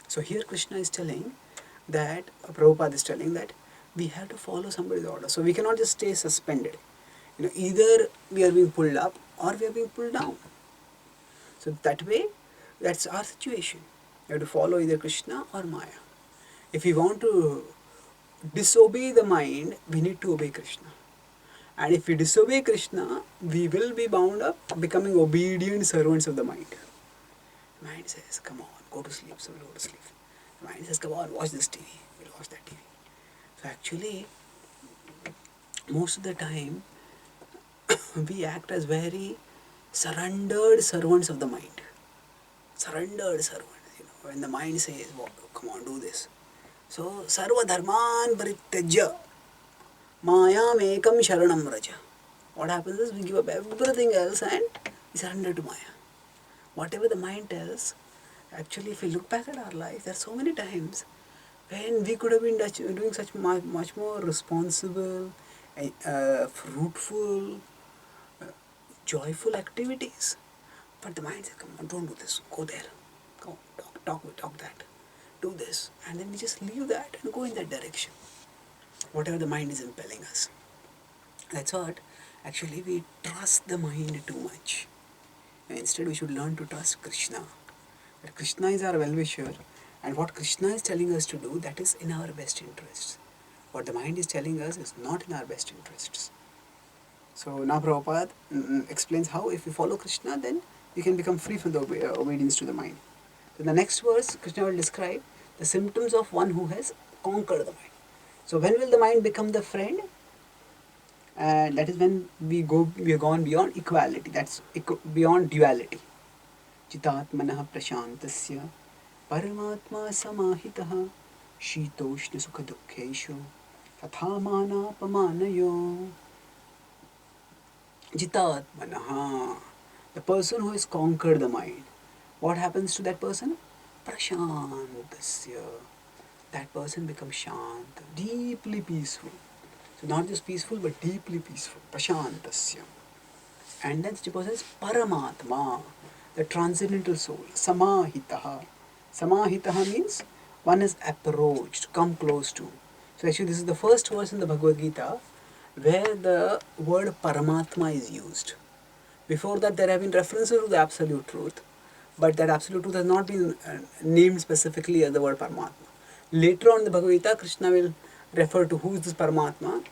So here Krishna is telling that, Prabhupada is telling that we have to follow somebody's order. So we cannot just stay suspended. Either we are being pulled up or we are being pulled down. So that way, that's our situation. We have to follow either Krishna or Maya. If we want to disobey the mind, we need to obey Krishna. And if we disobey Krishna, we will be bound up becoming obedient servants of the mind. The mind says, come on, go to sleep, so we'll go to sleep. The mind says, come on, watch this TV, we'll watch that TV. So actually, most of the time, we act as very surrendered servants of the mind. Surrendered servants. When the mind says, well, come on, do this. So, sarva dharman parityajya mayam ekam sharanam raja. What happens is we give up everything else and we surrender to Maya. Whatever the mind tells, actually if we look back at our life, there are so many times when we could have been doing such much more responsible, fruitful, joyful activities. But the mind says, come on, don't do this, go there, go talk that. Do this, and then we just leave that and go in that direction, whatever the mind is impelling us. That's what actually we trust the mind too much. Instead, we should learn to trust Krishna. That Krishna is our well-wisher, and what Krishna is telling us to do, that is in our best interests. What the mind is telling us is not in our best interests. So now Prabhupada explains how if we follow Krishna, then we can become free from the obedience to the mind. So in the next verse, Krishna will describe the symptoms of one who has conquered the mind. So when will the mind become the friend? And that is when we have gone beyond equality, that's beyond duality. Chitatmanah prashantasya paramatma samahitaha shitoshna sukha dukkheshu tathamana pamanayo. Jitatmanah, the person who has conquered the mind. What happens to that person? Prashantasya. That person becomes shant, deeply peaceful. So not just peaceful, but deeply peaceful. Prashantasya. And then such a person is Paramatma, the transcendental soul. Samahitaha. Samahitaha means one is approached, come close to. So actually this is the first verse in the Bhagavad Gita where the word Paramatma is used. Before that there have been references to the absolute truth, but that absolute truth has not been named specifically as the word Paramatma. Later on in the Bhagavad Gita, Krishna will refer to who is this Paramatma.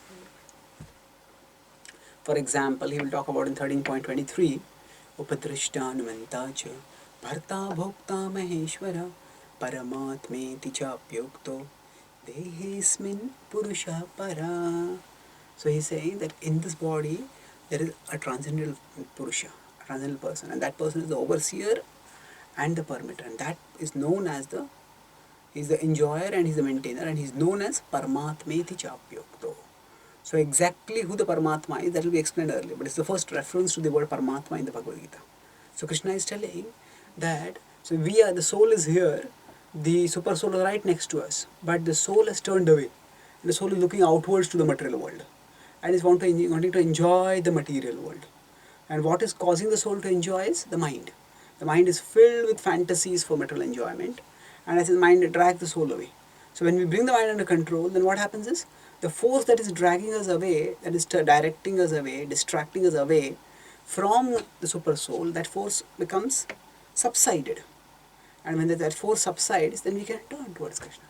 For example, he will talk about in 13.23, Upadrishtanumanta cha bharta bhokta maheshwara paramatmeti chapyukto dehesmin purusha para. So he is saying that in this body there is a transcendental purusha, a transcendental person, and that person is the overseer and the permitter, and that is known as the, he is the enjoyer and he is the maintainer, and he is known as Paramatmeti Chapyokto. So exactly who the Paramatma is, that will be explained earlier, but it's the first reference to the word Paramatma in the Bhagavad Gita. So Krishna is telling that, so we are, the soul is here, the super soul is right next to us, but the soul has turned away, and the soul is looking outwards to the material world, and is wanting to enjoy the material world. And what is causing the soul to enjoy is the mind. The mind is filled with fantasies for material enjoyment, and as the mind drags the soul away. So when we bring the mind under control, then what happens is, the force that is dragging us away, that is directing us away, distracting us away from the super soul, that force becomes subsided. And when that force subsides, then we can turn towards Krishna.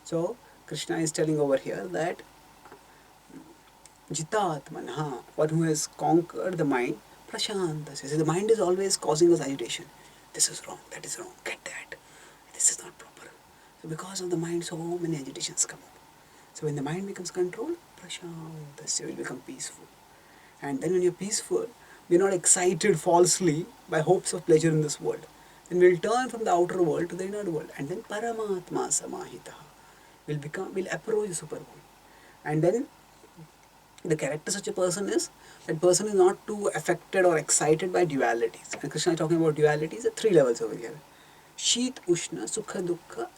So Krishna is telling over here that Jitatmanha, one who has conquered the mind, Prashanta. So the mind is always causing us agitation. This is wrong, that is wrong, get that. This is not proper. So because of the mind, so many agitations come up. So when the mind becomes controlled, Prashanta will become peaceful. And then when you're peaceful, we're not excited falsely by hopes of pleasure in this world. Then we'll turn from the outer world to the inner world. And then Paramatma Samahita will approach the super world. And then the character such a person is, that person is not too affected or excited by dualities. And Krishna is talking about dualities at 3 levels over here. Sheet Ushna, Sukha Dukkha,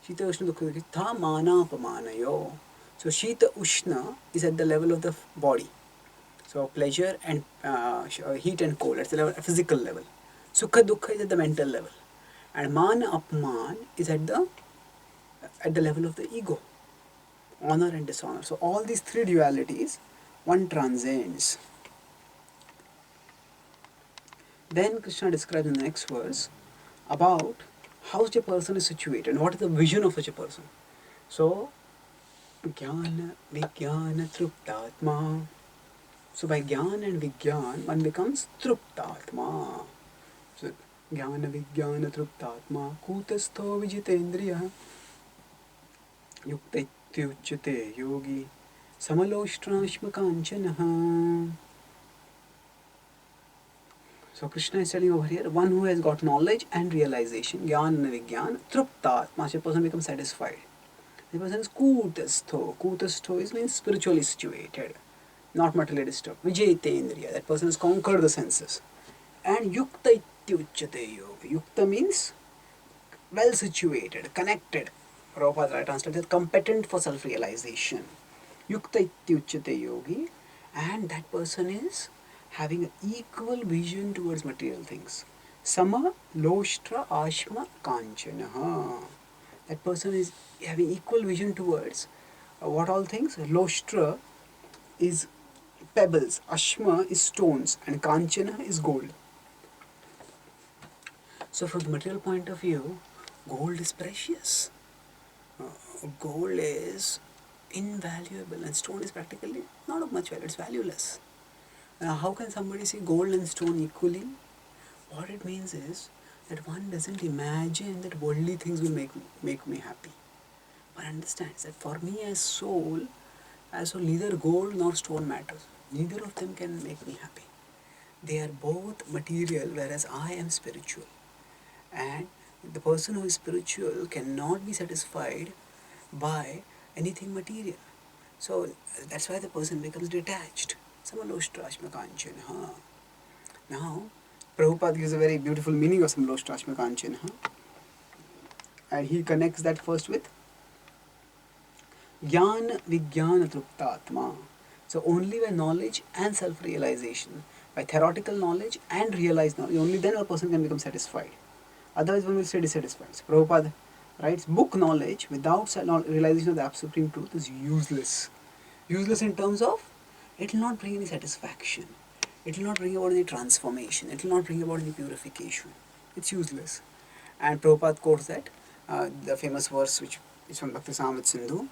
Shita Ushna Dukkha Dukkha, Tha Mana Apamanayo. So Shita Ushna is at the level of the body. So pleasure and heat and cold, at the level, physical level. Sukha Dukkha is at the mental level. And Mana Apman is at the level of the ego. Honor and dishonor. So all these 3 dualities, one transcends. Then Krishna describes in the next verse about how such a person is situated and what is the vision of such a person. So, Jnana, Vijnana, Truptatma. So by Jnana and Vijnana, one becomes Truptatma. So, Jnana, Vijnana, Truptatma, Kutastho Vijitendriya, Yukta Tyuchyate Yogi, Samaloshrashma Kanchanaha. So Krishna is telling over here, one who has got knowledge and realization, Jnana and Vijnana, Truptatma, a person becomes satisfied. The person is Kutastho. Kutastho means spiritually situated, not materially disturbed. Vijayatendriya, that person has conquered the senses. And Yukta Ityuchyate Yoga. Yukta means well situated, connected. Prabhupada translated competent for self-realization. Yukta Ityuchyate Yogi. And that person is having an equal vision towards material things. Sama Loshtra Ashma Kanchanaha. That person is having equal vision towards what all things? Loshtra is pebbles, Ashma is stones, and Kanchana is gold. So from the material point of view, gold is precious. Gold is invaluable, and stone is practically not of much value, it's valueless. Now how can somebody see gold and stone equally? What it means is that one doesn't imagine that worldly things will make me happy. One understands that for me as soul neither gold nor stone matters. Neither of them can make me happy. They are both material, whereas I am spiritual. And the person who is spiritual cannot be satisfied by anything material. So that's why the person becomes detached. Samaloshrashma Kanchana. Now, Prabhupada gives a very beautiful meaning of Samaloshrashma Kanchana. And he connects that first with Jnana Vijnana Truptatma. So only by knowledge and self-realization, By theoretical knowledge and realized knowledge, only then a person can become satisfied. Otherwise, one will stay dissatisfied. So Prabhupada writes, book knowledge without realization of the absolute supreme truth is useless. Useless in terms of it will not bring any satisfaction. It will not bring about any transformation. It will not bring about any purification. It's useless. And Prabhupada quotes that, the famous verse which is from Bhakti Samvit Sindhu,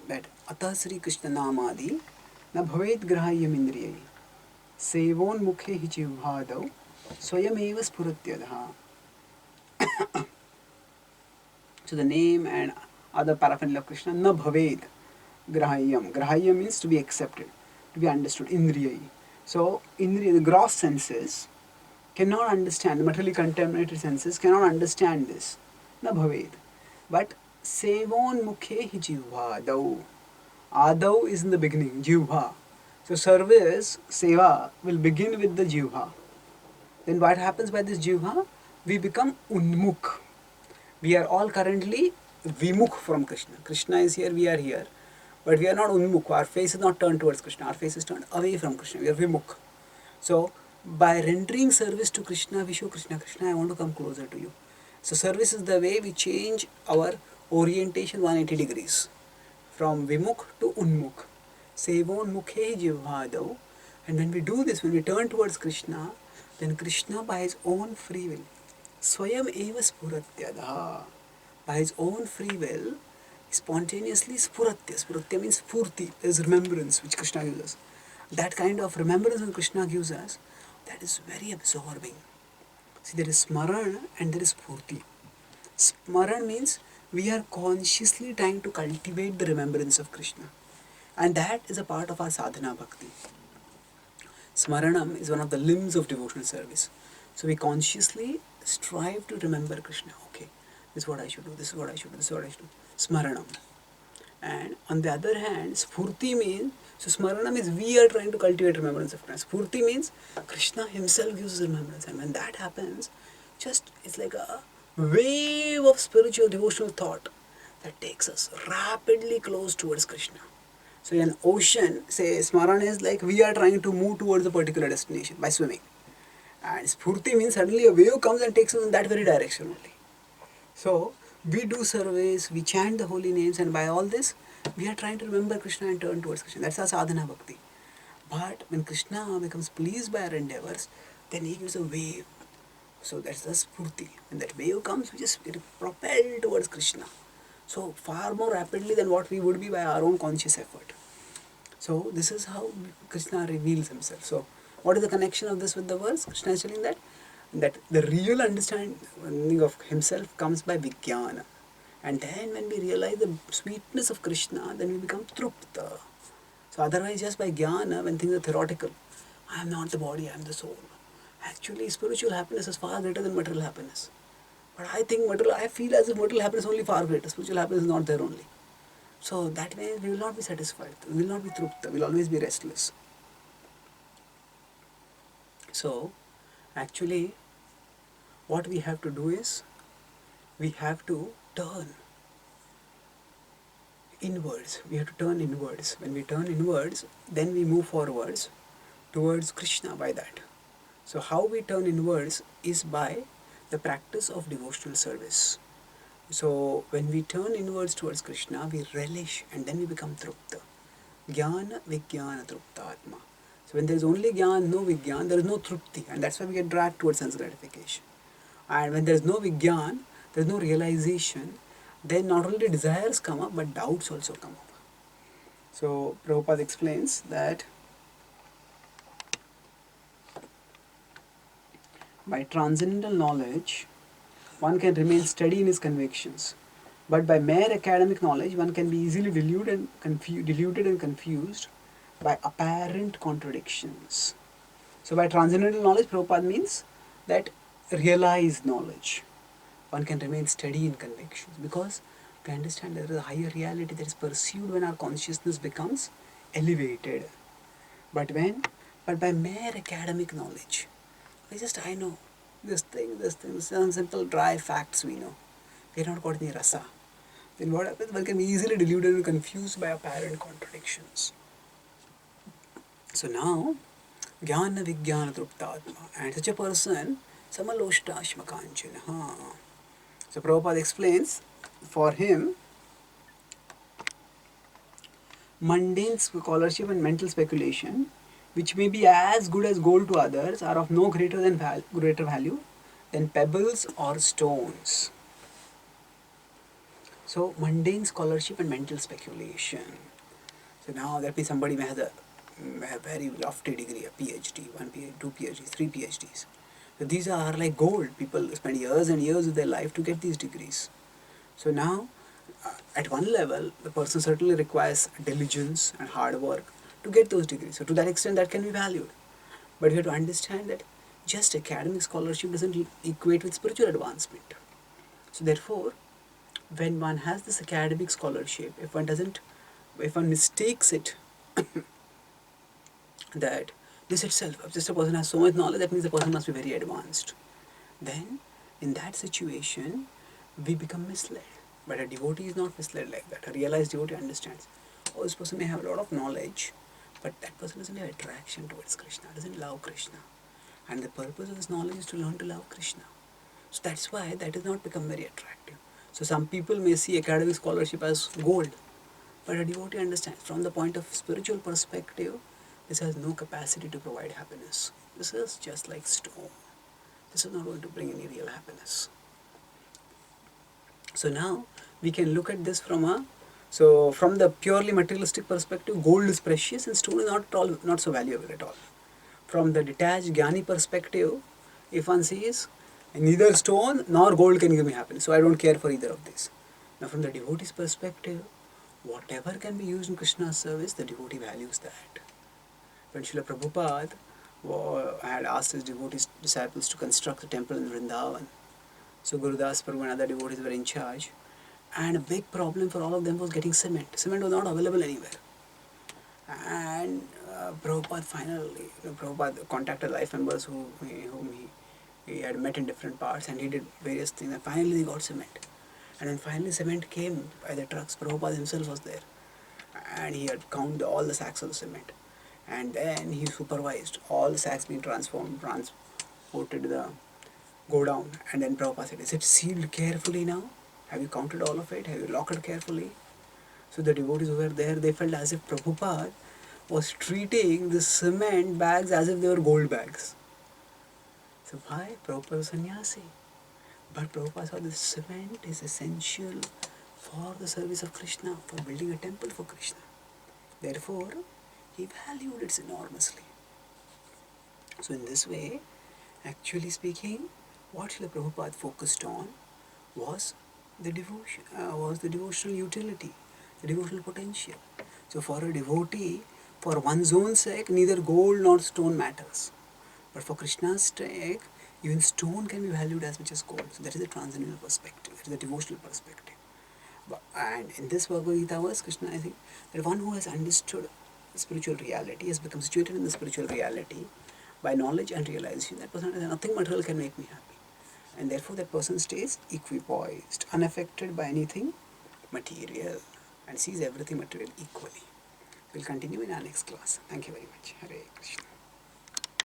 that Atah Sri Krishna Namadi na bhaved grahyam indriyai sevon mukhe hi jivhadav swayameva spuratyadha. So the name and other paraphernalia of Krishna, na bhaved grahyam. Grahyam means to be accepted, to be understood, indriyai. So indriya, the gross senses, cannot understand, the materially contaminated senses cannot understand this. Na bhaved. But sevon mukhe hi jivha dau. Adau is in the beginning, jivha. So service, seva, will begin with the jivha. Then what happens by this jivha? We become unmukh. We are all currently vimukh from Krishna. Krishna is here, we are here. But we are not unmukh. Our face is not turned towards Krishna. Our face is turned away from Krishna. We are vimukh. So, by rendering service to Krishna, we show Krishna, Krishna, I want to come closer to you. So, service is the way we change our orientation 180 degrees. From vimukh to unmukh. Sevon mukhe jivhadav. And when we do this, when we turn towards Krishna, then Krishna by his own free will, swayam eva spuratyadha, by his own free will, spontaneously spuratya. Spuratya means spurti, is remembrance which Krishna gives us. That kind of remembrance when Krishna gives us, that is very absorbing. See, there is smaran and there is spurti. Smaran means we are consciously trying to cultivate the remembrance of Krishna. And that is a part of our sadhana bhakti. Smaranam is one of the limbs of devotional service. So we consciously strive to remember Krishna. Okay, this is what I should do, this is what I should do, this is what I should do. Smaranam. And on the other hand, spurti means, so smaranam is we are trying to cultivate remembrance of Krishna. Spurti means Krishna himself gives us remembrance. And when that happens, just it's like a wave of spiritual devotional thought that takes us rapidly close towards Krishna. So in an ocean, say smarana is like we are trying to move towards a particular destination by swimming. And spurti means suddenly a wave comes and takes us in that very direction only. So we do service, we chant the holy names, and by all this, we are trying to remember Krishna and turn towards Krishna. That's our sadhana bhakti. But when Krishna becomes pleased by our endeavors, then he gives a wave. So that's the spurti. When that wave comes, we just get propelled towards Krishna. So far more rapidly than what we would be by our own conscious effort. So this is how Krishna reveals himself. So what is the connection of this with the verse? Krishna is telling that the real understanding of himself comes by Vijnana. And then when we realize the sweetness of Krishna, then we become trupta. So otherwise just by jnana, when things are theoretical, I am not the body, I am the soul. Actually spiritual happiness is far greater than material happiness. But I feel as if material happiness is only far greater. Spiritual happiness is not there only. So that way we will not be satisfied. We will not be trupta. We will always be restless. So actually what we have to do is we have to turn inwards. We have to turn inwards. When we turn inwards, then we move forwards towards Krishna by that. So how we turn inwards is by the practice of devotional service. So when we turn inwards towards Krishna, we relish and then we become trupta. Jnana vijnana trupta atma. So when there is only jnana, no vijnana, there is no trupti, and that's why we get dragged towards sense gratification. And when there is no vijnana, there is no realization, then not only desires come up, but doubts also come up. So Prabhupada explains that by transcendental knowledge, one can remain steady in his convictions. But by mere academic knowledge, one can be easily deluded and confused by apparent contradictions. So by transcendental knowledge, Prabhupada means that realized knowledge. One can remain steady in convictions because we understand there is a higher reality that is perceived when our consciousness becomes elevated. But by mere academic knowledge, I know this thing, some simple dry facts we know. We have not got any rasa. Then what happens? One can be easily deluded and confused by apparent contradictions. So now, Jnana Vijnana Truptatma. And such a person, Samaloshtasma Kanchana. So Prabhupada explains, for him, mundane scholarship and mental speculation, which may be as good as gold to others, are of no greater value than pebbles or stones. So mundane scholarship and mental speculation. So now that means somebody may have a very lofty degree, a PhD, one PhD, two PhDs, three PhDs. So these are like gold. People spend years and years of their life to get these degrees. So now, at one level, the person certainly requires diligence and hard work to get those degrees. So to that extent, that can be valued. But you have to understand that just academic scholarship doesn't equate with spiritual advancement. So therefore, when one has this academic scholarship, if one mistakes it, that this itself, if just a person has so much knowledge, that means the person must be very advanced. Then, in that situation, we become misled. But a devotee is not misled like that. A realized devotee understands, oh, this person may have a lot of knowledge, but that person doesn't have attraction towards Krishna, doesn't love Krishna. And the purpose of this knowledge is to learn to love Krishna. So that's why that has not become very attractive. So some people may see academic scholarship as gold, but a devotee understands from the point of spiritual perspective, this has no capacity to provide happiness. This is just like stone. This is not going to bring any real happiness. So now we can look at this from the purely materialistic perspective, gold is precious and stone is not so valuable at all. From the detached jnani perspective, if one sees neither stone nor gold can give me happiness, so I don't care for either of these. Now from the devotee's perspective, whatever can be used in Krishna's service, the devotee values that. When Srila Prabhupada had asked his devotees disciples to construct a temple in Vrindavan, so Gurudas Prabhu and other devotees were in charge, and a big problem for all of them was getting cement. Cement was not available anywhere. And Prabhupada contacted life members whom he had met in different parts, and he did various things, and finally they got cement. And then finally cement came by the trucks. Prabhupada himself was there, and he had counted all the sacks of the cement. And then he supervised all the sacks being transported to the go down. And then Prabhupada said, is it sealed carefully now? Have you counted all of it? Have you locked it carefully? So the devotees who were there, they felt as if Prabhupada was treating the cement bags as if they were gold bags. So why? Prabhupada was sannyasi. But Prabhupada saw this cement is essential for the service of Krishna, for building a temple for Krishna. Therefore, he valued it enormously. So in this way, actually speaking, what Srila Prabhupada focused on was the devotion, was the devotional utility, the devotional potential. So for a devotee, for one's own sake, neither gold nor stone matters. But for Krishna's sake, even stone can be valued as much as gold. So that is the transcendental perspective, that is the devotional perspective. And in this Bhagavad Gita verse, Krishna, I think, that one who has understood spiritual reality, has become situated in the spiritual reality by knowledge and realization, that person says, nothing material can make me happy. And therefore that person stays equipoised, unaffected by anything material, and sees everything material equally. We'll continue in our next class. Thank you very much. Hare Krishna.